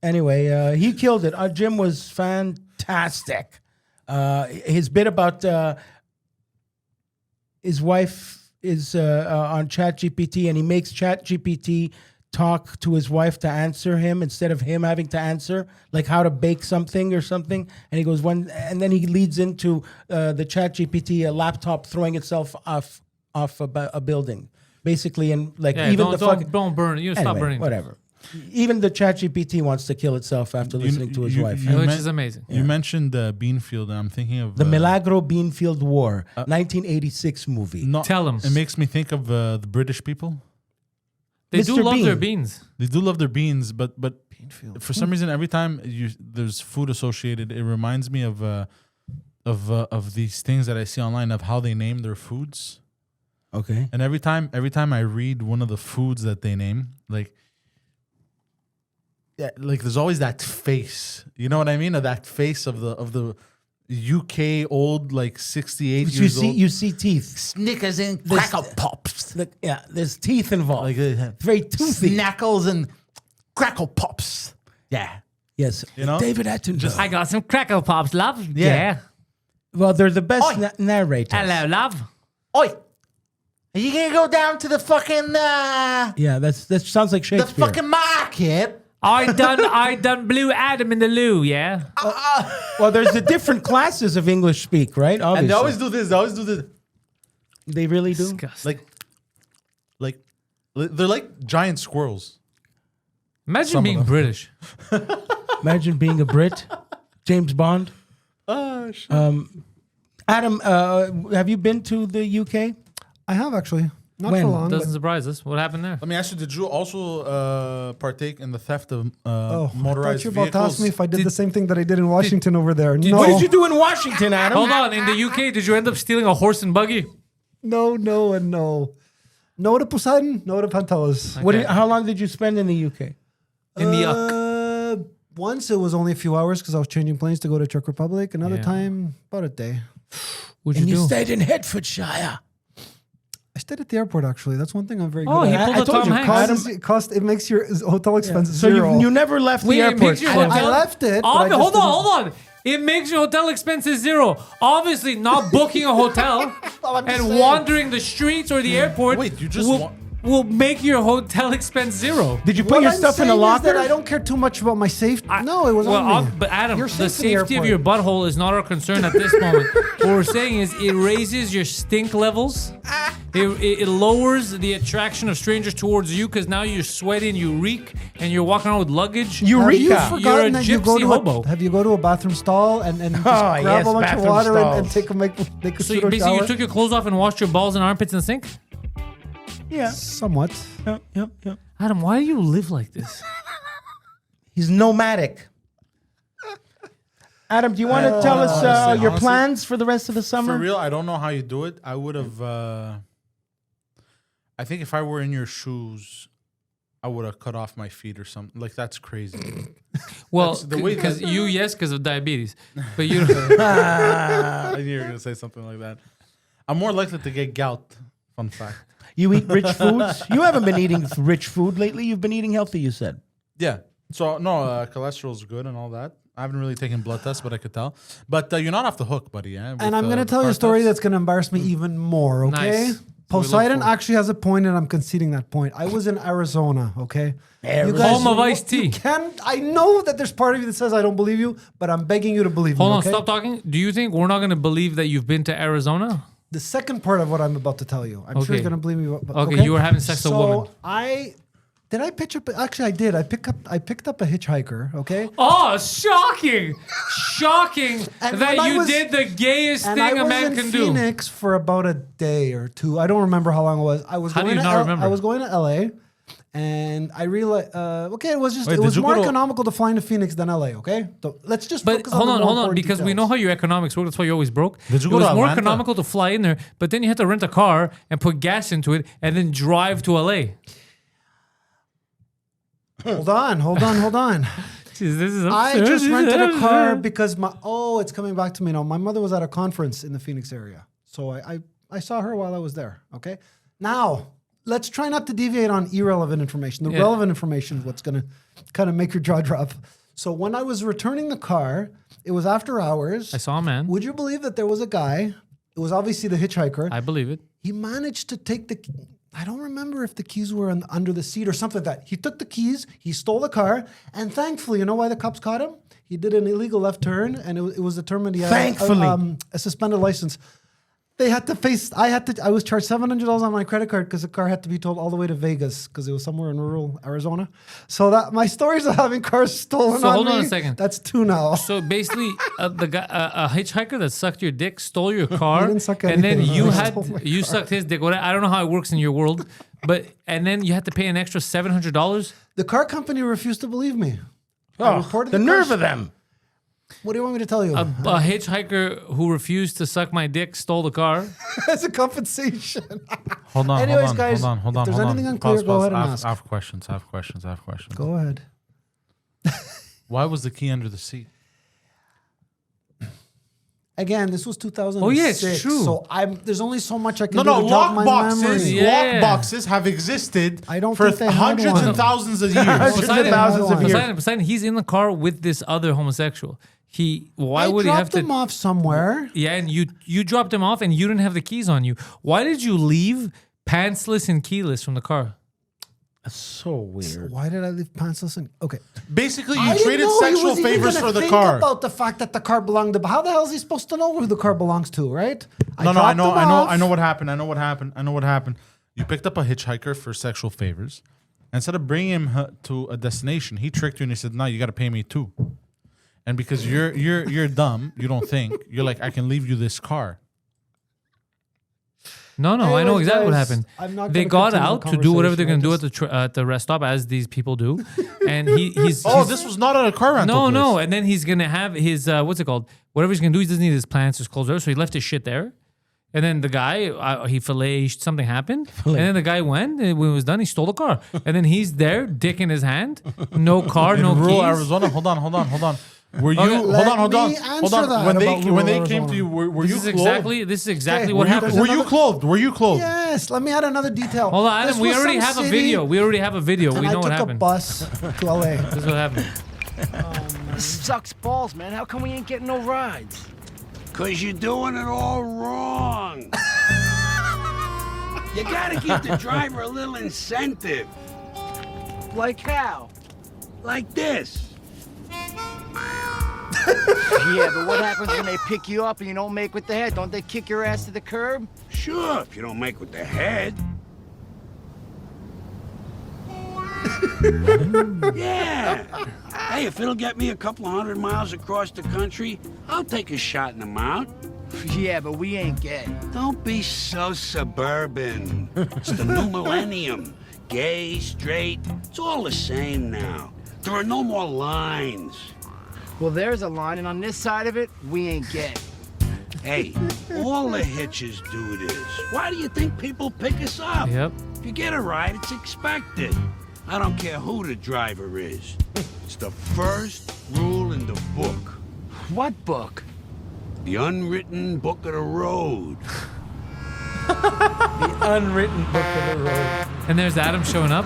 Anyway, he killed it. Jim was fantastic. His bit about his wife is on ChatGPT, and he makes ChatGPT talk to his wife to answer him instead of him having to answer, like how to bake something or something. And he goes and then he leads into the ChatGPT laptop throwing itself off a building. basically, and like Yeah, even don't, the fucking don't burn it. You stop anyway, burning. whatever. Even the ChatGPT wants to kill itself after listening to his wife. Which is amazing. You mentioned Beanfield, and I'm thinking of The Milagro Beanfield War, 1986 movie. No, Tell 'em. It makes me think of the British people. They do Mr. love their Bean. beans. They do love their beans, but for some reason, every time there's food associated, it reminds me of these things that I see online of how they name their foods. Okay. And every time I read one of the foods that they name, like there's always that face. You know what I mean? Of that face of the UK old, like 68 years old. You see teeth. Snickers and There's- Cracker Pops. Look, yeah, there's teeth involved. Like Very toothy. Snackles and Crackle Pops. Yeah. Yes. You know? David Attenborough. I got some Crackle Pops, love. Yeah. Well, they're the best Oi. narrators. Hello, love. Oi. Are you gonna go down to the fucking Yeah, that sounds like the Shakespeare. fucking market? I done Blue Adam in the loo, yeah. Well, there's the different classes of English speak, right? Obviously. and they always do this. They always do this. They really do. Disgusting. Like they're like giant squirrels. Imagine some of being them. British. Imagine being a Brit, James Bond. Oh shit. Adam, have you been to the UK? I have actually. Not When? for long. Doesn't But, surprise us. What happened there? Let me ask you: did you also partake in the theft of I thought motorized you were about to ask vehicles? me if I did the same thing that I did in Washington over there. No, What did you do in Washington, Adam? Hold on. In the UK, did you end up stealing a horse and buggy? no, and no. No to Poseidon, no to Pantelis. What Okay. how long did you spend in the UK? In the yuck. Once it was only a few hours because I was changing planes to go to Czech Republic. Another Yeah. time, about a day. What'd And you you do? stayed in Hertfordshire. I stayed at the airport actually. That's one thing I'm very Oh, good he at. pulled I a told Tom you, Hanks. It makes your hotel expenses So zero. you never left Wait, the it airport. makes your I hotel. left it, but I just Hold didn't- on. It makes your hotel expenses zero. Obviously, not booking a hotel I'm just and saying. wandering the streets or the airport. Wait, you just will make your hotel expense zero. Did you put What your I'm stuff in a saying is locker? that I don't care too much about my safety. No, it was on me. But Adam, You're the safe in the safety of airport. your butthole is not our concern at this moment. What we're saying is it raises your stink levels. It lowers the attraction of strangers towards you because now you're sweaty and you reek and you're walking around with luggage. Have you Eureka! forgotten You're a that you go gypsy to hobo. have you go to a bathroom stall and just Oh, grab yes, a bunch of bathroom water and stalls. take a So pseudo basically, shower? you took your clothes off and washed your balls and armpits in the sink? Yeah. Somewhat. Yep. Adam, why do you live like this? He's nomadic. Adam, do you want to tell us your honestly, plans for the rest of the summer? For real, I don't know how you do it. I would have. I think if I were in your shoes, I would have cut off my feet or something. Like that's crazy. Well, That's the way because that- because of diabetes, but you. I knew you were gonna say something like that. I'm more likely to get gout. Fun fact. You eat rich foods? You haven't been eating rich food lately. You've been eating healthy, you said. Yeah. So no, cholesterol's good and all that. I haven't really taken blood tests, but I could tell. But you're not off the hook, buddy. Yeah. And I'm going to tell you a story that's going to embarrass me even more, okay? Nice. Poseidon So we look actually has a point, and I'm conceding that point. I was in Arizona, okay? Arizona. Home of iced tea. I know that there's part of you that says I don't believe you, but I'm begging you to believe Hold me, on, okay? stop talking. Do you think we're not going to believe that you've been to Arizona? The second part of what I'm about to tell you. I'm sure Okay. you're going to believe me. But, Okay, you were having sex with a woman. Did I pitch up? Actually, I did. I picked up a hitchhiker, okay? Oh, shocking! Shocking And that when I you was- did the gayest And thing I a was man in can do. Phoenix for about a day or two. I don't remember how long it was. I was How do going you to not remember? I was going to LA, and I realized, okay, it was just Wait, it did was you more go to- economical to fly into Phoenix than LA. Okay, so let's just But focus hold on on, the more important because we know details. how your economics work. That's why you're always broke. Did you it go was to more Atlanta? economical to fly in there, but then you had to rent a car and put gas into it and then drive to LA. Hold on. Jeez, this is I absurd. just This is rented a car absurd. because it's coming back to me now. My mother was at a conference in the Phoenix area, so I saw her while I was there. Okay, now let's try not to deviate on irrelevant information. The Yeah. relevant information is what's going to kind of make your jaw drop. So when I was returning the car, it was after hours. I saw a man. Would you believe that there was a guy? It was obviously the hitchhiker. I believe it. He managed to take the. I don't remember if the keys were under the seat or something like that. He took the keys, he stole the car, and thankfully, you know why the cops caught him? He did an illegal left turn, and it was determined he had Thankfully. a suspended license. They had to face. I was charged $700 on my credit card because the car had to be towed all the way to Vegas because it was somewhere in rural Arizona. So that my stories of having cars stolen. So on hold on me, a second. That's 2 now. So basically, the guy, a hitchhiker that sucked your dick stole your car, didn't suck and then anything. you He had stole my you car. sucked his dick. I don't know how it works in your world, and then you had to pay an extra $700. The car company refused to believe me. I Oh, reported the the nerve car- of them. What do you want me to tell you? A hitchhiker who refused to suck my dick stole the car. As a compensation. Hold on, Anyways, hold on, guys, hold on, hold if on. there's hold anything on. unclear, go ahead and I have- ask. I have questions. I have questions. I have questions. Go ahead. Why was the key under the seat? Again, this was 2006. Oh, yeah, it's true. So there's only so much I can No, do no, to jog lock my memory. boxes. Yeah. Lock boxes have existed I don't for think they had hundreds one. and thousands of years. Hundreds of thousands of years. Poseidon, he's in the car with this other homosexual. Why I would he have dropped him to? off somewhere. Yeah, and you dropped him off, and you didn't have the keys on you. Why did you leave pantsless and keyless from the car? That's so weird. Why did I leave pantsless? Okay. Basically, I you didn't traded know he sexual was even favors gonna for the think car. about the fact that the car belonged to. How the hell is he supposed to know who the car belongs to? Right? I dropped know, him I know, off. I know what happened. I know what happened. You picked up a hitchhiker for sexual favors. Instead of bringing him to a destination, he tricked you and he said, "No, you got to pay me too." And because you're dumb, you don't think you're like, I can leave you this car. No, I know Anyways, exactly what guys, happened. I'm not They gonna got continue out the to do whatever they're going to conversation. do at the rest stop, as these people do. And he's This was not at a car rental. no. place. And then he's going to have his what's it called? Whatever he's going to do, he doesn't need his plants, his clothes, so he left his shit there. And then the guy, he filleted, something happened. And then the guy went, and when it was done, he stole the car. And then he's there, dick in his hand, no car, In no rural keys. Arizona, hold on. Were you Okay, hold let on? me answer that When about they rural came to you, were This you is clothed? exactly Okay, what were you- happened. there's Were you clothed? Were you clothed? Yes. Let me add another detail. Hold on, This Adam, we was already some have a city, video. We already have a video. And We I know what took a happened. bus to LA. This is what happened. This sucks balls, man. How come we ain't getting no rides? Cause you're doing it all wrong. You gotta give the driver a little incentive. Like how? Like this. Yeah, but what happens when they pick you up and you don't make with the head? Don't they kick your ass to the curb? Sure, if you don't make with the head. Yeah. Hey, if it'll get me a couple of 100 miles across the country, I'll take a shot in the mouth. Yeah, but we ain't gay. Don't be so suburban. It's the new millennium. Gay, straight, it's all the same now. There are no more lines. Well, there's a line, and on this side of it, we ain't gay. Hey, all the hitches do this. Why do you think people pick us up? Yep. If you get a ride, it's expected. I don't care who the driver is. It's the first rule in the book. What book? The unwritten book of the road. The unwritten book of the road. And there's Adam showing up.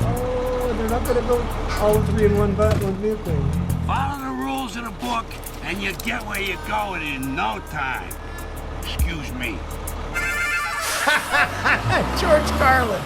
Oh, they're not gonna go all three in one vehicle. Follow the rules of the book, and you get where you're going in no time. Excuse me. George Carlin.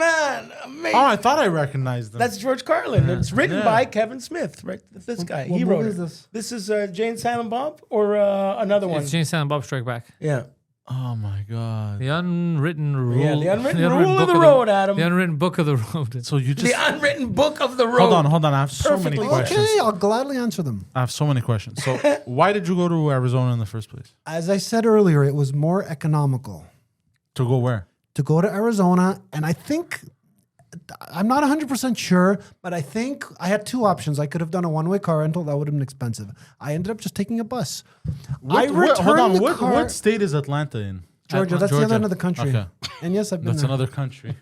Man, amazing. Oh, I thought I recognized them. That's George Carlin. It's written Yeah. by Kevin Smith, right? This guy. What he movie wrote is it. this? This is Jane Silent Bob or another one? It's James Silent Bob Strike Back. Yeah. oh my god. The unwritten rule. Yeah, the unwritten rule of book the road, Adam. The unwritten book of the road. So you just The unwritten book of the road. hold on. I have so many Perfectly. questions. Okay, I'll gladly answer them. I have so many questions. So why did you go to Arizona in the first place? As I said earlier, it was more economical To go where? to go to Arizona, and I think I'm not 100% sure, but I think I had two options. I could have done a one-way car rental; that would have been expensive. I ended up just taking a bus. I returned hold on. the What, car. what state is Atlanta in? Georgia. That's the Georgia. other end of the country. Okay. And yes, I've been That's there. another country.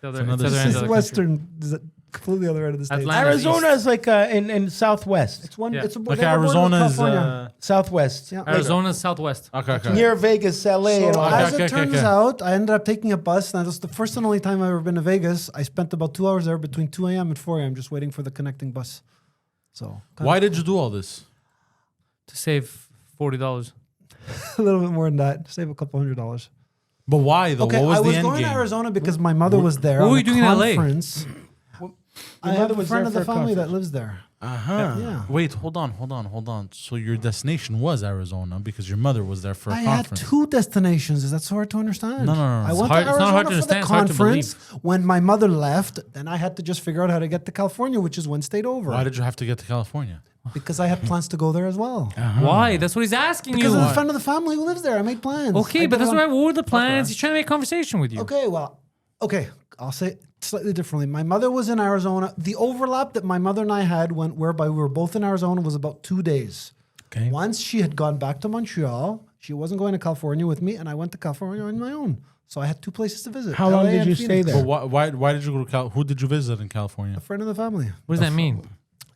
Other another end This of is the country. western, completely other end of the state. Atlanta. Arizona is like in southwest. It's one. Yeah. It's a, Okay, they have a border with Arizona is. California. Southwest. Yeah. Arizona's southwest. Okay. Near Vegas, LA, and So all as that. it turns out, I ended up taking a bus. And that was the first and only time I've ever been to Vegas. I spent about 2 hours there between 2 a.m. and 4 a.m. just waiting for the connecting bus. So Why did you do all this? To save $40. a little bit more than that. Save a couple $100. But why though? Okay, what was I the was end going game? to Arizona because my mother was there. what on were a you doing in LA? conference. I have a friend of the family that lives there. Yeah. Wait, hold on. So your destination was Arizona because your mother was there for a I conference. had 2 destinations. Is that so hard to understand? No. I went hard- to it's not hard to Arizona for the understand, it's hard to conference. When my mother left, then I had to just figure out how to get to California, which is one state over. Why did you have to get to California? Because I had plans to go there as well. Why? That's what he's asking Because you. of the friend of the family who lives there. I made plans. Okay, I but put that's it why. on- What were the plans? He's trying to make conversation with you. Okay, I'll say it slightly differently. My mother was in Arizona. The overlap that my mother and I had whereby we were both in Arizona was about 2 days. Okay. Once she had gone back to Montreal, she wasn't going to California with me, and I went to California on my own. So I had 2 places to visit. How long LA did and you stay Phoenix. there? But why did you go to Who did you visit in California? A friend of the family. What does that mean?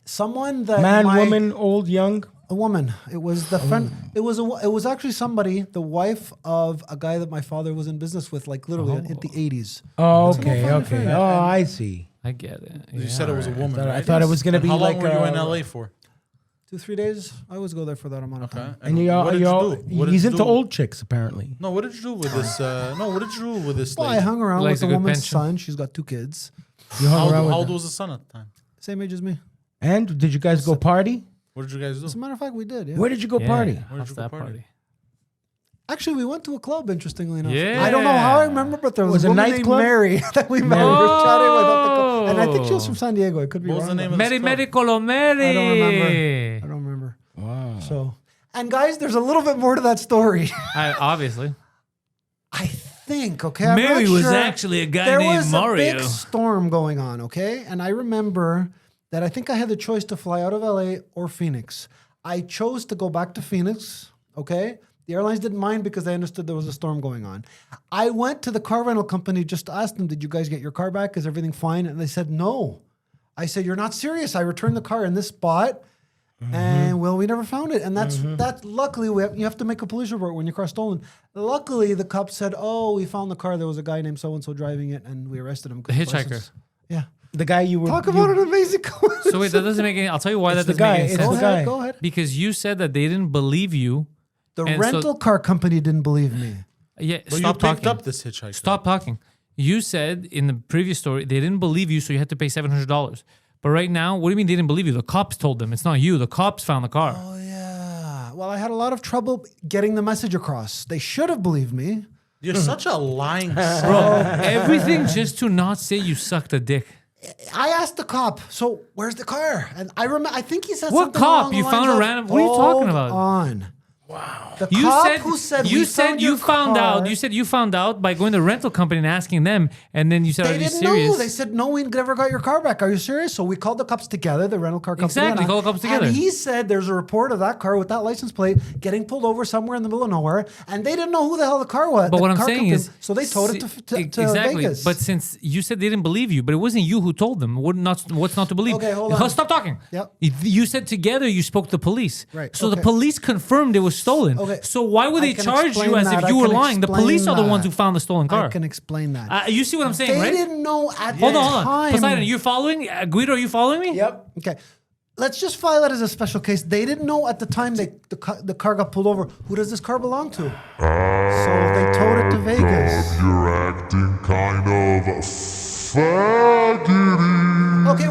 Someone that Man, woman, old, young. A woman. It was the friend. It was actually somebody, the wife of a guy that my father was in business with, like literally in the 80s. Oh, It's a okay, no-fun okay. affair. Oh, I see. I get it. You said it was a woman. I right? thought it was gonna And be how like long were you in a- LA for? 2-3 days. I always go there for that amount of Okay. time. And what did you do? What did he's you into do? old chicks, apparently. No, what did you do with this? What did you do with this Well, I lady? hung around Likes with a the good woman's pension. son. She's got 2 kids. You hung around with How old her. was the son at the time? Same age as me. And did you guys go party? What did you guys As a do? matter of fact, we did. Yeah. Where did you go party? Where did How's you go that party? party? Actually, we went to a club. Interestingly enough, Yeah. I don't know how I remember, but there was, Was a it woman nightclub? named Mary that we met. We were chatting about the club, and I think she was from San Diego. I could be What was wrong. the name but of Mary, this club? Mary Colomeri. I don't remember. Wow. So, and guys, there's a little bit more to that story. Obviously. I think, okay? I'm Mary not was sure. actually a guy there named was Mario. a big storm going on, okay? And I remember that I think I had the choice to fly out of LA or Phoenix. I chose to go back to Phoenix, okay? The airlines didn't mind because they understood there was a storm going on. I went to the car rental company just to ask them, did you guys get your car back? Is everything fine? And they said, no. I said, you're not serious. I returned the car in this spot. And well, we never found it. And that's luckily you have to make a police report when your car's stolen. Luckily, the cops said, oh, we found the car. There was a guy named so-and-so driving it, and we arrested him. The hitchhiker. Yeah. The guy you were. Talk about an amazing coincidence. So wait, that doesn't make any. I'll tell you why that the doesn't guy, make any it's sense. the guy. Go ahead. Because you said that they didn't believe you. The And so- rental car company didn't believe me. Yeah, But you stop picked talking. up this hitchhiker. Stop talking. You said in the previous story they didn't believe you, so you had to pay $700. But right now, what do you mean they didn't believe you? The cops told them. It's not you. The cops found the car. Oh, yeah. Well, I had a lot of trouble getting the message across. They should have believed me. You're such a lying son. Bro, everything just to not say you sucked a dick. I asked the cop, so where's the car? And I think he said What something cop? along the You found lines a of, random- what are you talking about? Hold on. Wow. The You cop said who said you we said found you your found car, out. You said you found out by going to the rental company and asking them, and then you said, They "Are you didn't serious?" know. They said, no, we never got your car back. Are you serious? So we called the cops together, the rental car company. Exactly, and I- call the cops together. And he said there's a report of that car with that license plate getting pulled over somewhere in the middle of nowhere, and they didn't know who the hell the car was. But the what I'm car saying company- is, so they towed it to exactly. Vegas. But since you said they didn't believe you, but it wasn't you who told them. What's not to believe? Okay, hold on. Stop talking. Yep. You said together you spoke to the police. Right, So the okay. police confirmed it was stolen. Okay. So why would I they can charge explain you as that. if I you were can lying? The explain police are the ones that. who found the stolen car. I can explain that. You see what I'm saying, They right? didn't know at Hold the on, hold on. time. Poseidon, you're following? Guido, are you following me? Yep. Okay. Let's just file it as a special case. They didn't know at the time the car got pulled over. Who does this car belong to? So they towed it to Vegas. You're acting kind of faggoty. Okay,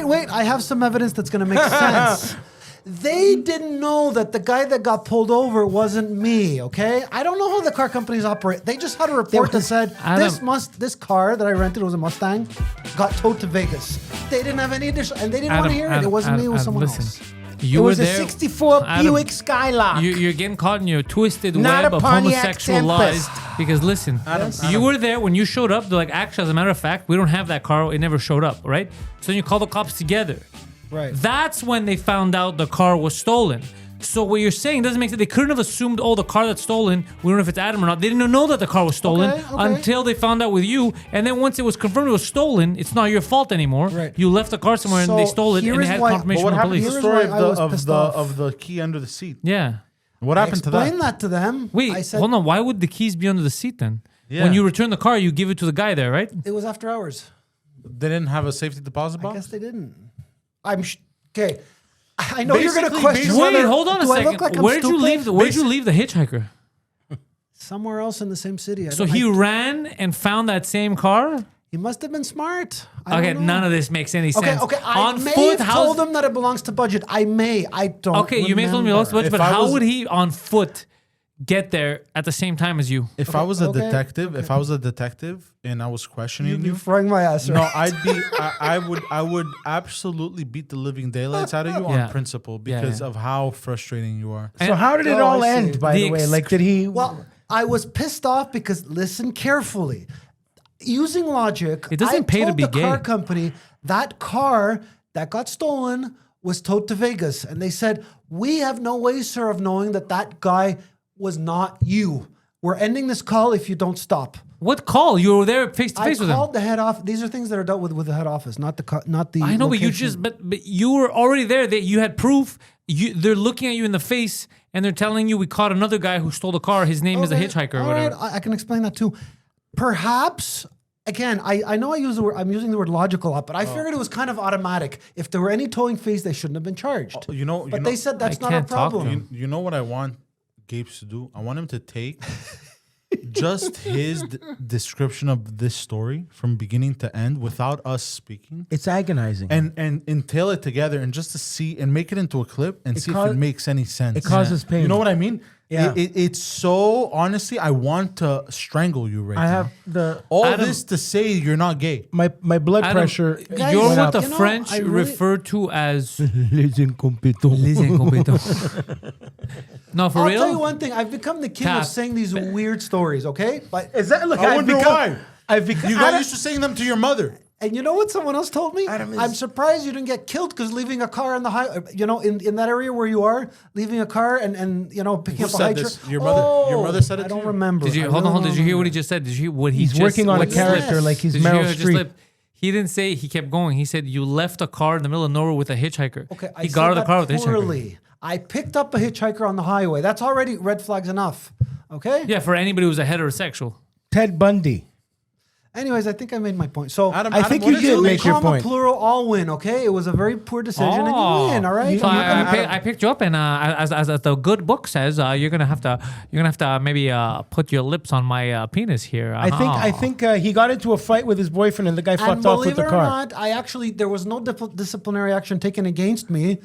wait. I have some evidence that's going to make sense. They didn't know that the guy that got pulled over wasn't me, okay? I don't know how the car companies operate. They just had a report that said this car that I rented was a Mustang, got towed to Vegas. They didn't have any additional, and they didn't want to hear it. It wasn't me, it was someone else. You It were was a there. 64 Adam, Buick Skylark. You're getting caught in your twisted Not web a of Pontiac homosexual lies. Tempest. Because listen, you were there when you showed up. They're like, actually, as a matter of fact, we don't have that car. It never showed up, right? So then you call the cops together. Right. That's when they found out the car was stolen. So what you're saying doesn't make sense. They couldn't have assumed, oh, the car that's stolen, we don't know if it's Adam or not. They didn't know that the car was stolen Okay. until they found out with you. And then once it was confirmed it was stolen, it's not your fault anymore. Right. You left the car somewhere and So they stole it here and they is had why- confirmation But what from the happened to police. the Here's story why I was pissed off. of the key under the seat? Yeah. What happened to that? Explain that to them. Wait, I said, hold on. Why would the keys be under the seat then? Yeah. When you return the car, you give it to the guy there, right? It was after hours. They didn't have a safety deposit I box? guess they didn't. Okay. I know you're going to Basically, question Wait, whether- hold on a do I second. look like I'm Where'd you stupid? leave the hitchhiker? Somewhere else in the same city. So he ran and found that same car? He must have been smart. Okay, none of this makes any sense. Okay. I On may foot, have how? told him that it belongs to budget. I don't. Okay, you may have told me it belongs to budget, If but I how was- would he on foot get there at the same time as you? If I was a detective, and I was questioning You'd you, be throwing my ass. no, right? I would absolutely beat the living daylights out of you Yeah. on principle because of how frustrating you are. So how did it Oh, all I see. end? By the way, like, did he? Well, I was pissed off because listen carefully. Using logic, It doesn't I pay to told be the car gay. company that car that got stolen was towed to Vegas, and they said we have no way, sir, of knowing that guy was not you. We're ending this call if you don't stop. What call? You were there face to I face with him. called the head office. These are things that are dealt with the head office, not the. I know, but you location. just but you were already there. That you had proof. They're looking at you in the face and they're telling you we caught another guy who stole the car. His name is a Okay, hitchhiker or all whatever. right, I can explain that too. Perhaps again, I know I'm using the word logical a lot, but I figured it was kind of automatic. If there were any towing fees, they shouldn't have been charged. But they said that's I not our can't talk to problem. You know what I want Gapes to do? I want him to take just his description of this story from beginning to end without us speaking. It's agonizing. And entail it together and just to see and make it into a clip and see if it makes any sense. It causes pain. You know what I mean? Yeah. It's so, honestly, I want to strangle you right I now. have the All Adam- this to say you're not gay. my blood Adam, pressure. Guys, You're went what up. the You know, French I really- refer to as Les incompetents. les incompetents. No, for I'll real. tell you one thing. I've become the king Cap. of saying these weird stories. Okay, but Is that look? I I've wonder become- why. I've become. You got used to saying them to your mother. and you know what someone else told me? Adam is- I'm surprised you didn't get killed because leaving a car on the high, in that area where you are, leaving a car and picking Who up a said high this? truck. Your mother said it I to don't you? remember. Did you I hold on? really Did you hear don't what he just said? Did you what he He's just, working on a what he character slipped? like he's Did you hear Meryl what just Streep. slipped? He didn't say. He kept going. He said you left a car in the middle of nowhere with a hitchhiker. Okay, I he said got out of the that car with a hitchhiker. poorly. I picked up a hitchhiker on the highway. That's already red flags enough. Okay. Yeah, for anybody who's a heterosexual. Ted Bundy. Anyways, I think I made my point. So Adam, I think what you is did it? make your comma point. plural all win. Okay, it was a very poor decision, and you win. All right. So You're gonna- I picked you up, and as the good book says, you're gonna have to maybe put your lips on my penis here. I think he got into a fight with his boyfriend and the guy and fucked off with believe the it or car. not, there was no disciplinary action taken against me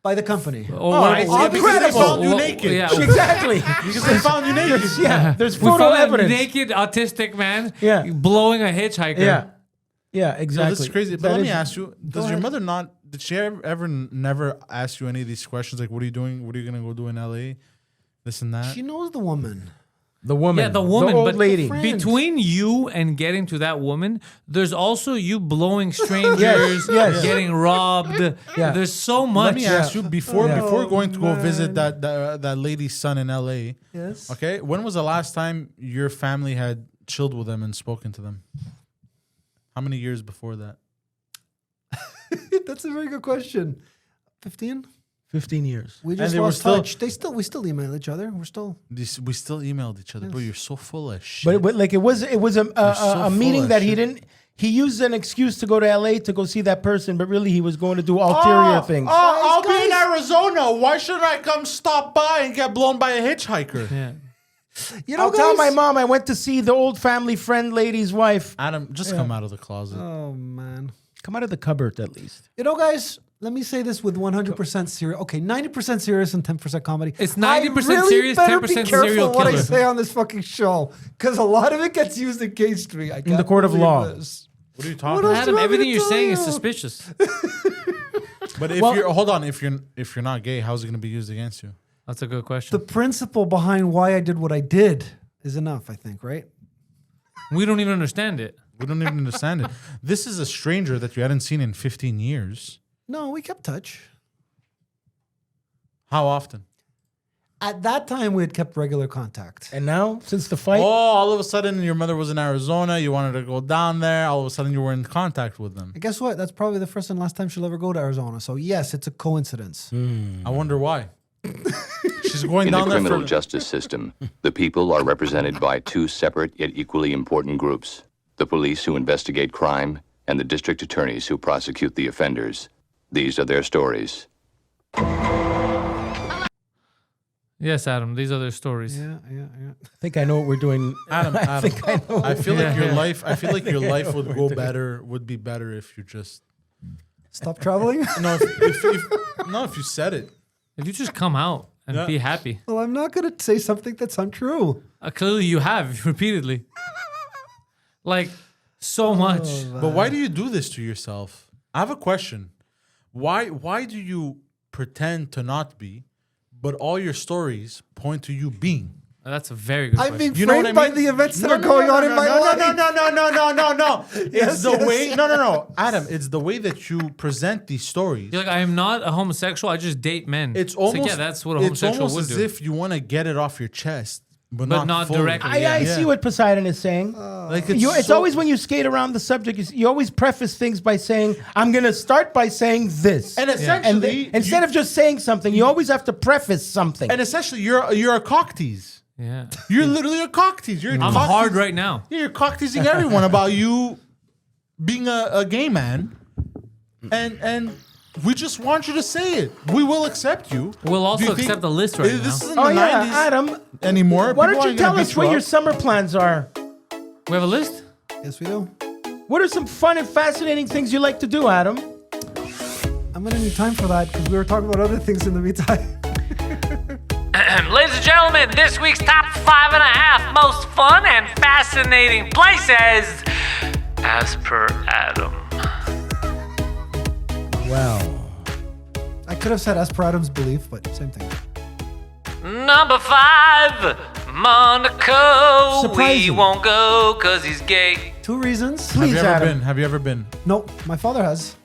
by the company. Because they found you naked. Yeah, Exactly. Because they found you naked. Yeah, there's we photo found evidence. a naked autistic man. Yeah. blowing a hitchhiker. Yeah, No, exactly. this is crazy. But That let me is- ask you: does your mother not? Did she ever never ask you any of these questions? Like, what are you doing? What are you gonna go do in LA? This and that. She knows the woman. The woman. Yeah, the woman, old but lady. friend. between you and getting to that woman, there's also you blowing strangers, yes. getting robbed. Yeah. There's so much. Let me ask you before Yeah. going to go visit that lady's son in LA. Yes. Okay, when was the last time your family had chilled with them and spoken to them? How many years before that? That's a very good question. 15. 15 years. We And just they were lost still- touch. We still email each other. We're still. We still emailed each other, bro. You're so full of shit. But like it was a full meeting of that he shit. didn't. He used an excuse to go to LA to go see that person, but really he was going to do ulterior things. I'll be in Arizona. Why shouldn't I come stop by and get blown by a hitchhiker? Yeah. You know, I'll tell my guys- mom I went to see the old family friend lady's wife. Adam, just come out of the closet. Oh man. Come out of the cupboard at least. You know, guys. Let me say this with 100% serious. Okay, 90% serious and 10% comedy. It's 90% I really serious, better 10% be careful serial what I killer. say on this fucking show, because a lot of it gets used against me. I In the court of can't law. believe this. What are you talking What about? else Adam, do you want me everything to you're tell saying is you? suspicious. But if you're hold on, if you're not gay, how's it going to be used against you? That's a good question. The principle behind why I did what I did is enough, I think, right? We don't even understand it. We don't even understand it. This is a stranger that you hadn't seen in 15 years. No, we kept touch. How often? At that time, we had kept regular contact. And now, since the fight, Oh, all of a sudden your mother was in Arizona. You wanted to go down there. All of a sudden you were in contact with them. And guess what? That's probably the first and last time she'll ever go to Arizona. So yes, it's a coincidence. I wonder why. She's going In the down there criminal for. justice system, the people are represented by two separate yet equally important groups: the police who investigate crime and the district attorneys who prosecute the offenders. These are their stories. Yes, Adam. These are their stories. Yeah. I think I know what we're doing. Adam, I feel like your life. I feel like your life would go doing. better. Would be better if you just Stop traveling? no. If you said it. If you just come out and be happy. Well, I'm not going to say something that's untrue. Clearly, you have repeatedly. Like so much. But why do you do this to yourself? I have a question. Why do you pretend to not be, but all your stories point to you being? That's a very good I'm question. being framed by the events that are going on in my life. No. It's the way. No. Adam, it's the way that you present these stories. You're like, I am not a homosexual. I just date men. It's almost like, yeah, that's what a homosexual it's almost would as do. if you want to get it off your chest, but not fully. directly. I see what Poseidon is saying. Like It's always when you skate around the subject, you always preface things by saying, I'm going to start by saying this. And essentially, instead of just saying something, you always have to preface something. And essentially, you're a cock tease. Yeah. You're literally a cock tease. I'm hard right now. Yeah, you're cock teasing everyone about you being a gay man, and we just want you to say it. We will accept you. We'll also accept the list right this now. isn't the 90s Adam. anymore. Why People don't you aren't tell gonna us beat what you your up. summer plans are? We have a list? Yes, we do. What are some fun and fascinating things you like to do, Adam? I'm going to need time for that because we were talking about other things in the meantime. Ladies and gentlemen, this week's top 5.5 most fun and fascinating places, as per Adam. Well, I could have said as per Adam's belief, but same thing. Number 5, Monaco. Surprising. We won't go because he's gay. 2 reasons. Please, Adam. Have you ever been? No, my father has.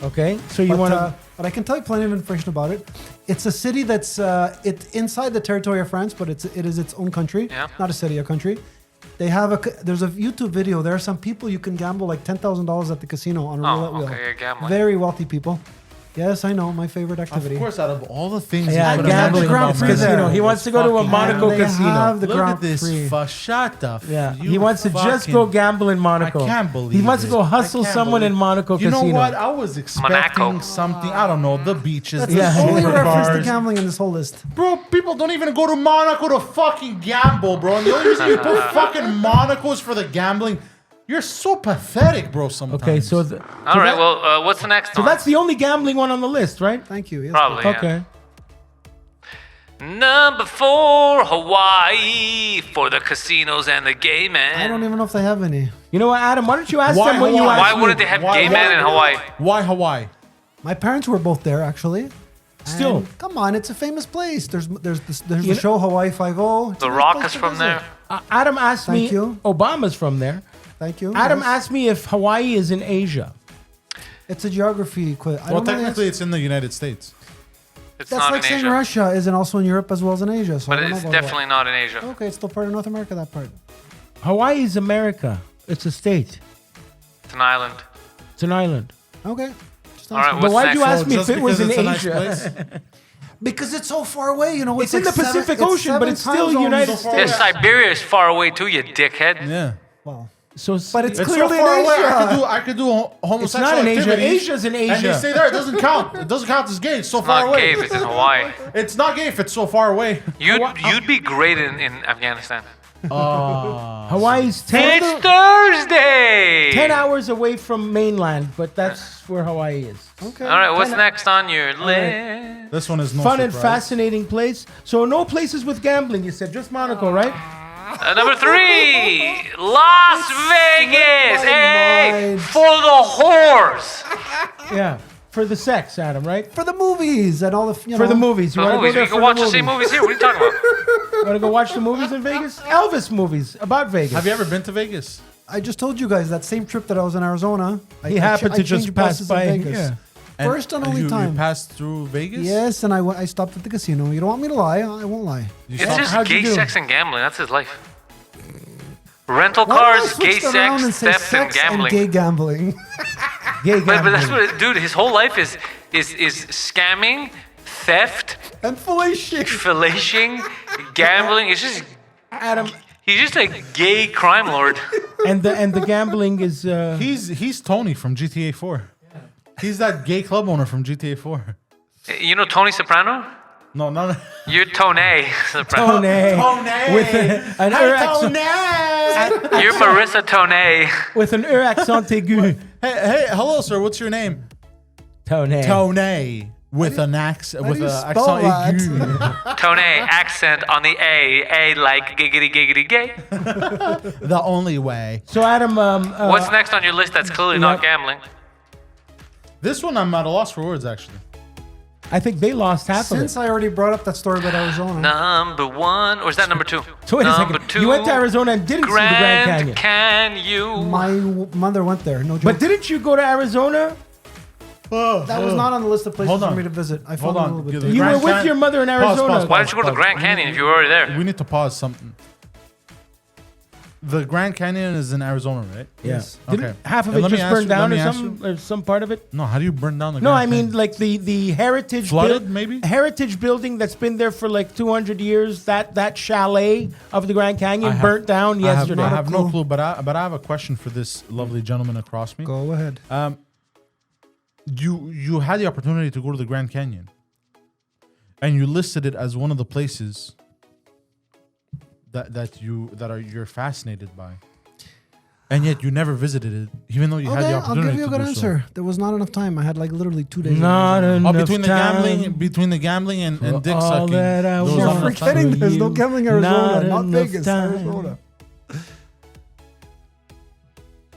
Okay, so you want to... But I can tell you plenty of information about it. It's a city that's it's inside the territory of France, but it is its own country. Yeah. Not a city, a country. They have there's a YouTube video. There are some people you can gamble like $10,000 at the casino on a roulette wheel. Okay, gambling. Very wealthy people. Yes, I know, my favorite activity. Of course, out of all the things, Yeah, you could gambling imagine Grand about Prix casino. there. He wants to go to a Fucking Monaco They casino. have the Look Grand at this. Prix. Shut up. Yeah, You he wants to just fucking- go gamble in Monaco. I can't believe He wants to it. go hustle I can't someone believe- in Monaco You casino. know what? I was expecting Monaco. something. I don't know. The beaches. That's the the only super reference to bars. gambling in this whole list. Bro, people don't even go to Monaco to fucking gamble, bro. And the only reason you put fucking Monaco is for the gambling. You're so pathetic, bro, sometimes. Okay, so... All right, well, what's the next So one? that's the only gambling one on the list, right? Thank you. Yes, Probably, yeah. Okay. Number 4, Hawaii, for the casinos and the gay men. I don't even know if they have any. You know what, Adam? Why don't you ask Why them what you Hawaii? asked Why wouldn't me? they have gay men in Hawaii? Why Hawaii? My parents were both there, actually. Still. And come on, it's a famous place. There's You the know- show Hawaii Five-0. The Rock is from there. Adam asked me... Thank you. Obama's from there. Thank you. Adam Yes. asked me if Hawaii is in Asia. It's a geography quiz. Well, technically, it's in the United States. It's that's not like in saying Asia. Russia isn't also in Europe as well as in Asia. So I But don't know it's about definitely not in Asia. Hawaii. Okay, it's still part of North America, that part. Hawaii is America. It's a state. It's an island. It's an island. Okay. Just All right, asking. But what's why'd next? you ask me just if it was because in it's a nice Asia? place? Because it's so far away, you know. It's in like the Pacific it's Ocean, but 7 it's time still zones United so far Yeah, States. away. Siberia is far away too, you dickhead. Yeah. Well, So, but it's It's so clearly far in away. Asia. I could do homosexual not in Asia. activities, Asia's in And Asia. they say there, it doesn't count. It doesn't count as gay. It's so It's far not away. gay if it's in Hawaii. It's not gay if it's so far away. You'd be great in Afghanistan. Hawaii's It's Thursday! 10 hours away from mainland, but that's where Hawaii is. Okay. All right, what's next on your list? This one is no Fun and surprise. fascinating place. So no places with gambling, you said. Just Monaco, right? Number 3, Las Vegas. my Hey, mind. for the whores. Yeah. For the sex, Adam, right? For the movies and all the For the movies. You The want to go movies. there We for can the watch the movies? same movies here. What are you talking about? You want to go watch the movies in Vegas? Elvis movies about Vegas. Have you ever been to Vegas? I just told you guys that same trip that I was in Arizona. He happened to just changed pass buses in by. Vegas. Yeah. First and only you time. passed through Vegas? Yes, and I stopped at the casino. You don't want me to lie? I won't lie. It's saw- just how'd you gay do? sex and gambling. That's his life. Rental Why don't I cars, switch gay that around sex, and say theft, and sex and gambling. gay gambling? Gay gambling. But that's what, dude. His whole life is scamming, theft, and fellation. gambling. It's just Adam, he's just a gay crime lord. and the gambling is... He's Tony from GTA 4. He's that gay club owner from GTA 4. You know Tony Soprano? No. You're Tone. Tone. With an You're Marissa Tone. with an accent aigu. Hey, hello, sir. What's your name? Tone. Tone. With an accent, with do an you accent spell that? aigu. Tone, accent on the A like giggity giggity gay. The only way. So Adam, What's next on your list that's clearly not gambling? This one I'm at a loss for words, actually. I think they lost half Since of it. I already brought up that story about Arizona. Number one, or is that number two? So wait a Number second. two, You went to Arizona and didn't see the Grand Canyon. Canyon. My mother went there. No joke. But didn't you go to Arizona? that was not on the list of places Hold for on. me to visit. I Hold found it a on. little bit. The too- You were Grand with Canyon- your mother in Pause, Arizona. pause, Why don't you go to the Grand Canyon if you were already there? We need to pause something. The Grand Canyon is in Arizona, right? Yes. Okay. Didn't half of And it let me just ask burned you- down let or me ask some part of it? No, how do you burn down the No, Grand I mean Canyon? like the heritage Flooded, maybe? heritage building that's been there for like 200 years. That chalet of the Grand Canyon burnt down yesterday. I have no clue, but I have a question for this lovely gentleman across me. Go ahead. You had the opportunity to go to the Grand Canyon, and you listed it as one of the places you're fascinated by, and yet you never visited it, even though you had the I'll opportunity give you a to good do answer. There was not enough time. I had like literally 2 days. Not enough between time. the gambling and dick all sucking, that I there was want not You're enough time. forgetting there's no you. gambling in Arizona, not enough Vegas, time. Arizona.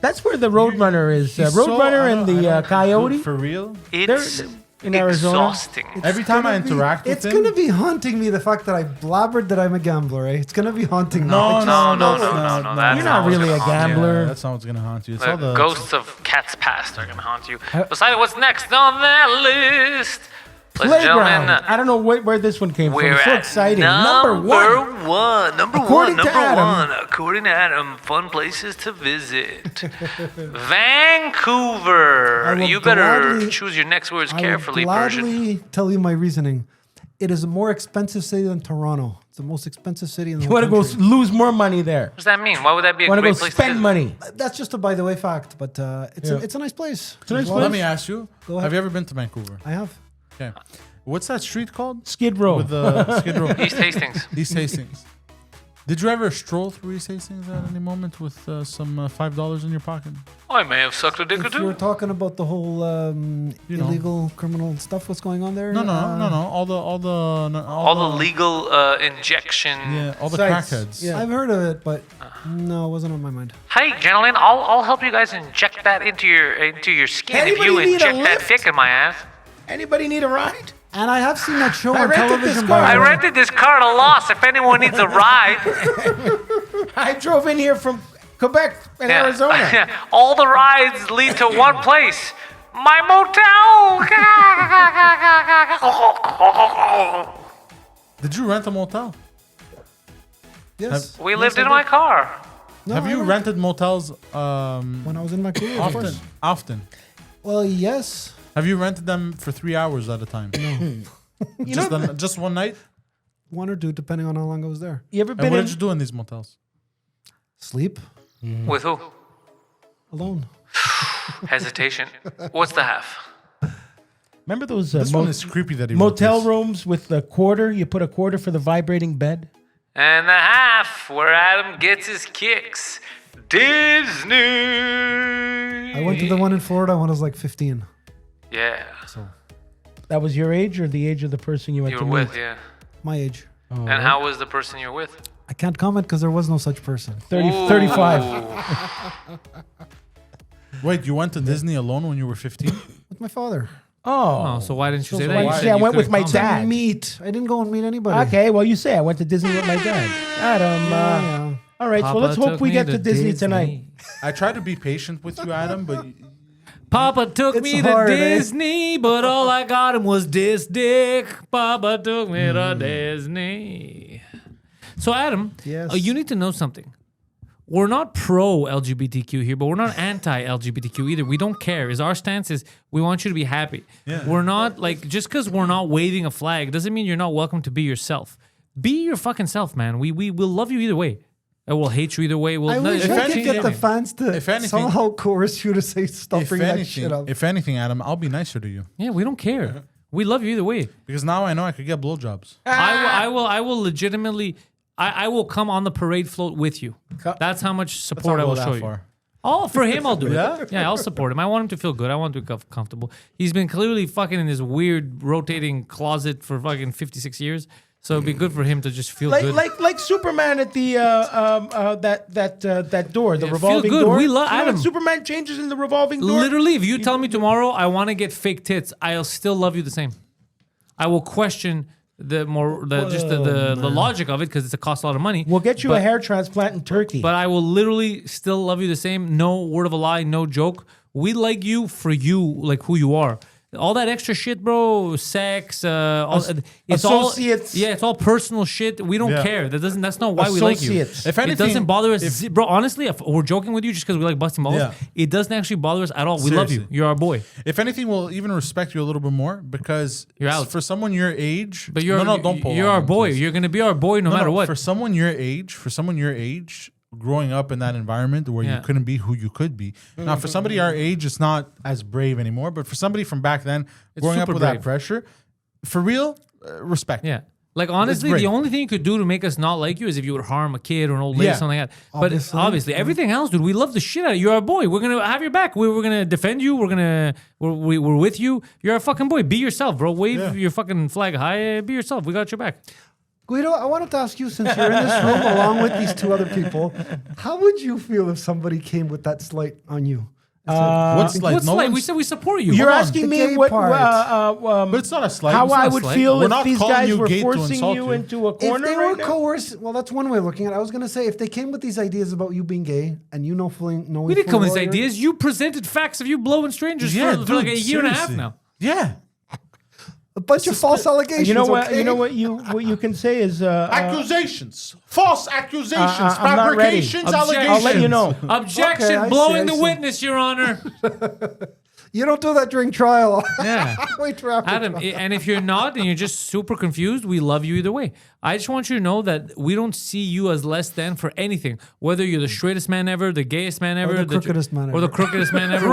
That's where the Roadrunner is. He's so- Roadrunner I and don't- I the don't- Coyote. For real? It's in Arizona. exhausting. Every time I Gonna be- interact with it's him, gonna be haunting me the fact that I blabbered that I'm a gambler. Eh? It's gonna be haunting me. No, It's no, just- no, no. That's You're not really a what's gonna haunt you. gambler. Yeah, that's not what's gonna haunt you. It's all The the ghosts of cats past are gonna haunt you. Poseidon, what's next on that list? Ladies and Playground. gentlemen, I don't know where this one came we're from. So at exciting. Number Number one. According to Adam. According to Adam, fun places to visit. Vancouver. I will You better gladly- choose your next words I will carefully, Persian. gladly tell you my reasoning. It is a more expensive city than Toronto. It's the most expensive city in the You whole want to go country. lose more money there. What does that mean? Why would that be a Want to great go place spend to visit? money. That's just a by the way fact, but it's a nice place. a nice There's a lot Let of- me ask you. Go ahead. Have you ever been to Vancouver? I have. Okay. What's that street called? Skid Row. With the Skid Row. East Hastings. East Hastings. Did you ever stroll through East Hastings at any moment with some $5 in your pocket? I may have sucked a dick or If you were two. talking about the whole know. illegal criminal stuff, what's going on there? No. All All the legal injection. yeah, all the Sites. crackheads. Yeah. I've heard of it, but no, it wasn't on my mind. Hey, gentlemen, I'll help you guys inject that into your skin if Anybody you need a inject that lift? dick in my ass. Anybody need a ride? And I have seen that show I on rented television. this by car. the I way. rented this car at a loss if anyone needs a ride. I drove in here from Quebec and Yeah. Arizona. All the rides lead to one place. My motel. Did you rent a motel? Yes. We Yes, lived I in did. my car. No, Have I you went rented motels when I was in Vancouver? Of often? course. Often. Well, yes. Have you rented them for 3 hours at a time? You know, Just one night? One or two, depending on how long I was there. you ever And been what in? did you do in these motels? Sleep With who? alone. Hesitation. What's the half? Remember those This one is creepy that he wrote motel this. rooms with the quarter? You put a quarter for the vibrating bed. And the half where Adam gets his kicks. Disney. I went to the one in Florida when I was like 15. Yeah. That was your age or the age of the person you went You to were meet? with, yeah. My age. And how was the person you were with? I can't comment because there was no such person. 35. Wait, you went to Disney alone when you were 15? With my father. Oh. Oh, so why didn't you say why that? you You say said I you went with couldn't my comment. dad? Meet. I didn't go and meet anybody. Okay, well, you say I went to Disney with my dad. Adam, Yeah. all right, so let's hope we get to Disney tonight. I try to be patient with you, Adam, but Papa took It's me hard, to eh? Disney, but all I got him was this dick. Papa took me to Disney. So, Adam, Yes. you need to know something. We're not pro LGBTQ here, but we're not anti LGBTQ either. We don't care. Our stance is we want you to be happy. Yeah. We're not like, just because we're not waving a flag doesn't mean you're not welcome to be yourself. Be your fucking self, man. We will love you either way. And we'll hate you either way. We'll I wish if I could anything- get the fans to if anything- somehow coerce you to say stop if bringing that anything, shit up. if anything, Adam, I'll be nicer to you. Yeah, we don't care. We love you either way. Because now I know I could get blowjobs. I will legitimately. I will come on the parade float with you. That's how much support I will show you. Oh, for him, I'll do it. Yeah, I'll support him. I want him to feel good. I want him to be comfortable. He's been clearly fucking in this weird rotating closet for fucking 56 years. So it'd be good for him to just feel good. Like Superman at the that door, the revolving good. door. We love Adam. Superman changes in the revolving door. Literally, if you tell me tomorrow I want to get fake tits, I'll still love you the same. I will question the logic of it because it costs a lot of money. We'll get you a hair transplant in Turkey. But I will literally still love you the same. No word of a lie, no joke. We like you for you, like who you are. All that extra shit, bro. Sex, it's associates. It's all personal shit. We don't care. That's not why we like you. If anything, it doesn't bother us, bro. Honestly, if we're joking with you just because we like busting balls, it doesn't actually bother us at all. We love you. You're our boy. If anything, we'll even respect you a little bit more because you're out. For someone your age. But don't pull. You're our boy. You're gonna be our boy no matter what. For someone your age. Growing up in that environment where you couldn't be who you could be. Now, for somebody our age, it's not as brave anymore. But for somebody from back then, growing up with that pressure, for real, respect. Yeah. Like, honestly, the only thing you could do to make us not like you is if you would harm a kid or an old lady or something like that. But obviously, everything else, dude, we love the shit out of you. You're our boy. We're going to have your back. We're going to defend you. We're with you. You're our fucking boy. Be yourself, bro. Wave your fucking flag high. Be yourself. We got your back. Guido, I wanted to ask you, since you're in this room along with these two other people, how would you feel if somebody came with that slight on you? What's slight? We said we support you. You're asking me what, but it's not a slight. How I would feel if these guys were forcing forcing you into a corner. If they were coerced, well, that's one way of looking at it. I was going to say, if they came with these ideas about you being gay and you knowing we didn't come with these ideas. You presented facts of you blowing strangers for like a year and a half now. Yeah. A bunch of false allegations. You know what? Okay? You know what you can say is accusations, false accusations, fabrications, allegations. I'll let you know. Objection, okay, blowing the witness, Your Honor. You don't do that during trial. Yeah. Wait for after Adam, trial. and if you're not and you're just super confused, we love you either way. I just want you to know that we don't see you as less than for anything. Whether you're the straightest man ever, the gayest man ever, or the crookedest man ever. Or the crookedest man ever.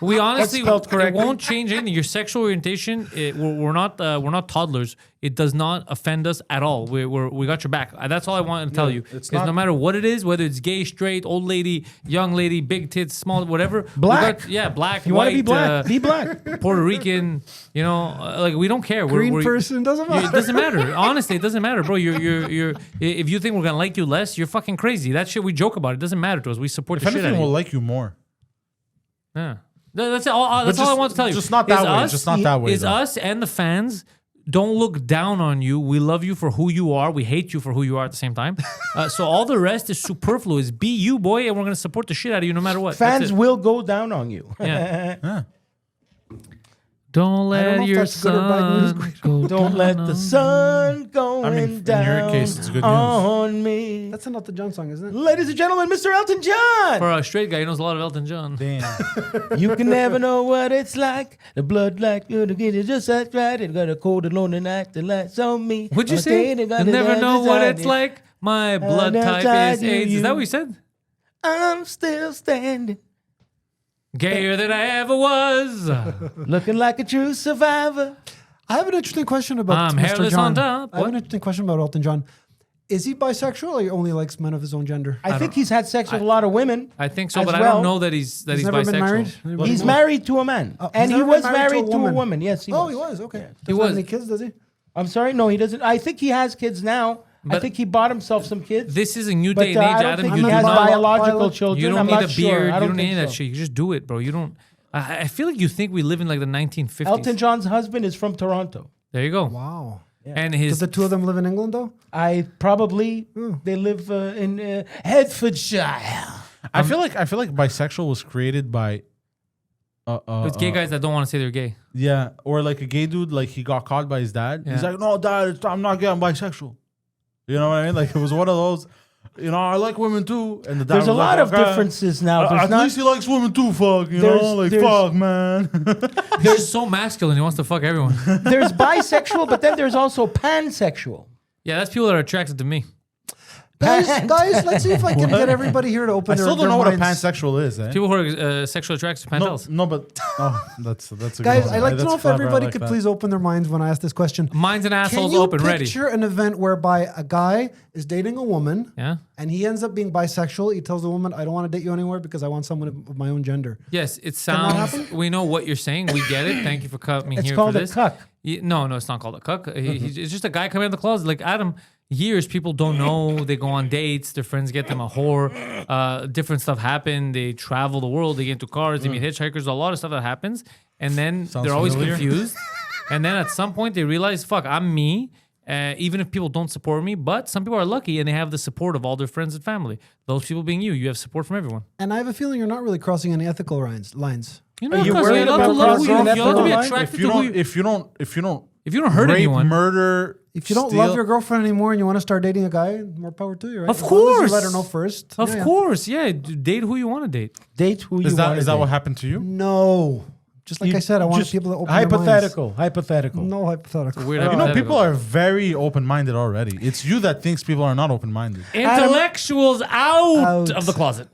We honestly, it won't change anything. Your sexual orientation, we're not toddlers. It does not offend us at all. We got your back. That's all I want to tell you. Because no matter what it is, whether it's gay, straight, old lady, young lady, big tits, small, whatever. Black. Black, you white. Be black. Be black. Puerto Rican. Like we don't care. Green person doesn't matter. It doesn't matter. Honestly, it doesn't matter, bro. You're. If you think we're gonna like you less, you're fucking crazy. That shit we joke about. It doesn't matter to us. We support the shit out of you. If anything, we'll like you more. Yeah. That's all. That's all I want to tell you. Just not that way. Just not that way. It's us and the fans. Don't look down on you. We love you for who you are. We hate you for who you are at the same time. So all the rest is superfluous. Be you, boy, and we're going to support the shit out of you no matter what. Fans will go down on you. Yeah. Don't let your sun go. Don't let the sun go down. In your case, it's good news. On me. That's an Elton John song, isn't it? Ladies and gentlemen, Mr. Elton John. For a straight guy, he knows a lot of Elton John. Damn. You can never know what it's like. The blood like you to get it just that right. It got a cold and lonely night. The lights on me. What'd you say? You never know what it's like. My blood type is AIDS. Is that what you said? I'm still standing. Gayer than I ever was. Looking like a true survivor. I have an interesting question about Mr. John. On top. I have an interesting question about Elton John. Is he bisexual or he only likes men of his own gender? I think he's had sex with a lot of women. I think so, but I don't know that he's never bisexual. Been married? He's married to a man. And he was married to a woman. Yes, he was. Oh, he was. Okay. Yeah. He was. Have any kids, does he? I'm sorry. No, he doesn't. I think he has kids now. But I think he bought himself some kids. This is a new day and age, I don't Adam. think You he do has not. biological children. You don't I'm need not a sure. beard. I You don't don't need think that so. shit. You just do it, bro. You don't. I feel like you think we live in like the 1950s. Elton John's husband is from Toronto. There you go. Wow. Yeah. And Does the two of them live in England, though? They live in Hertfordshire. I feel like bisexual was created by. It's gay guys that don't want to say they're gay. Yeah, or like a gay dude, like he got caught by his dad. Yeah. He's like, "No, dad, I'm not gay. I'm bisexual." You know what I mean? Like it was one of those. You know, I like women too. And the dad There's a was lot like, of differences now. At least he likes women too. Fuck, you know, like fuck, man. He's just so masculine. He wants to fuck everyone. There's bisexual, but then there's also pansexual. Yeah, that's people that are attracted to me. Guys, let's see if I can get everybody here to open I their still don't know what a minds. pansexual is. Eh? People who are sexually attracted to Pantelis. No, but that's a good Guys, one. I'd like to That's know if clever, I everybody like could that. please open their minds when I ask this question. Minds and Can assholes you open, ready. picture an event whereby a guy is dating a woman Yeah. and he ends up being bisexual? He tells the woman, I don't want to date you anymore because I want someone of my own gender. Yes, it that sounds. happen? We know what you're saying. We get it. Thank you for coming It's here called for a this. cuck. No, it's not called a cuck. It's just a guy coming out of the closet. Like Adam, years people don't know. They go on dates. Their friends get them a whore. Different stuff happen. They travel the world. They get into cars. They meet hitchhikers. A lot of stuff that happens, and then Sounds they're always familiar. confused. And then at some point they realize, fuck, I'm me. Even if people don't support me, but some people are lucky and they have the support of all their friends and family. Those people being you have support from everyone. And I have a feeling you're not really crossing any ethical lines. You know, Are you because worried you're allowed to about love who you crossing love. You're allowed to be ethical line? attracted If to you who don't, if you don't hurt rape, anyone. murder, If you don't steal- love your girlfriend anymore and you want to start dating a guy, more power to you, right? Of As long as course. you let her know first. Of Yeah, yeah. course, yeah. Date who you want to date. Date who you is want. that what happened to you? No. Just like I said, I want people to open hypothetical. their Hypothetical. minds. No hypothetical. Weird. You know, hypothetical. people are very open-minded already. It's you that thinks people are not open-minded. Intellectuals out Out. of the closet.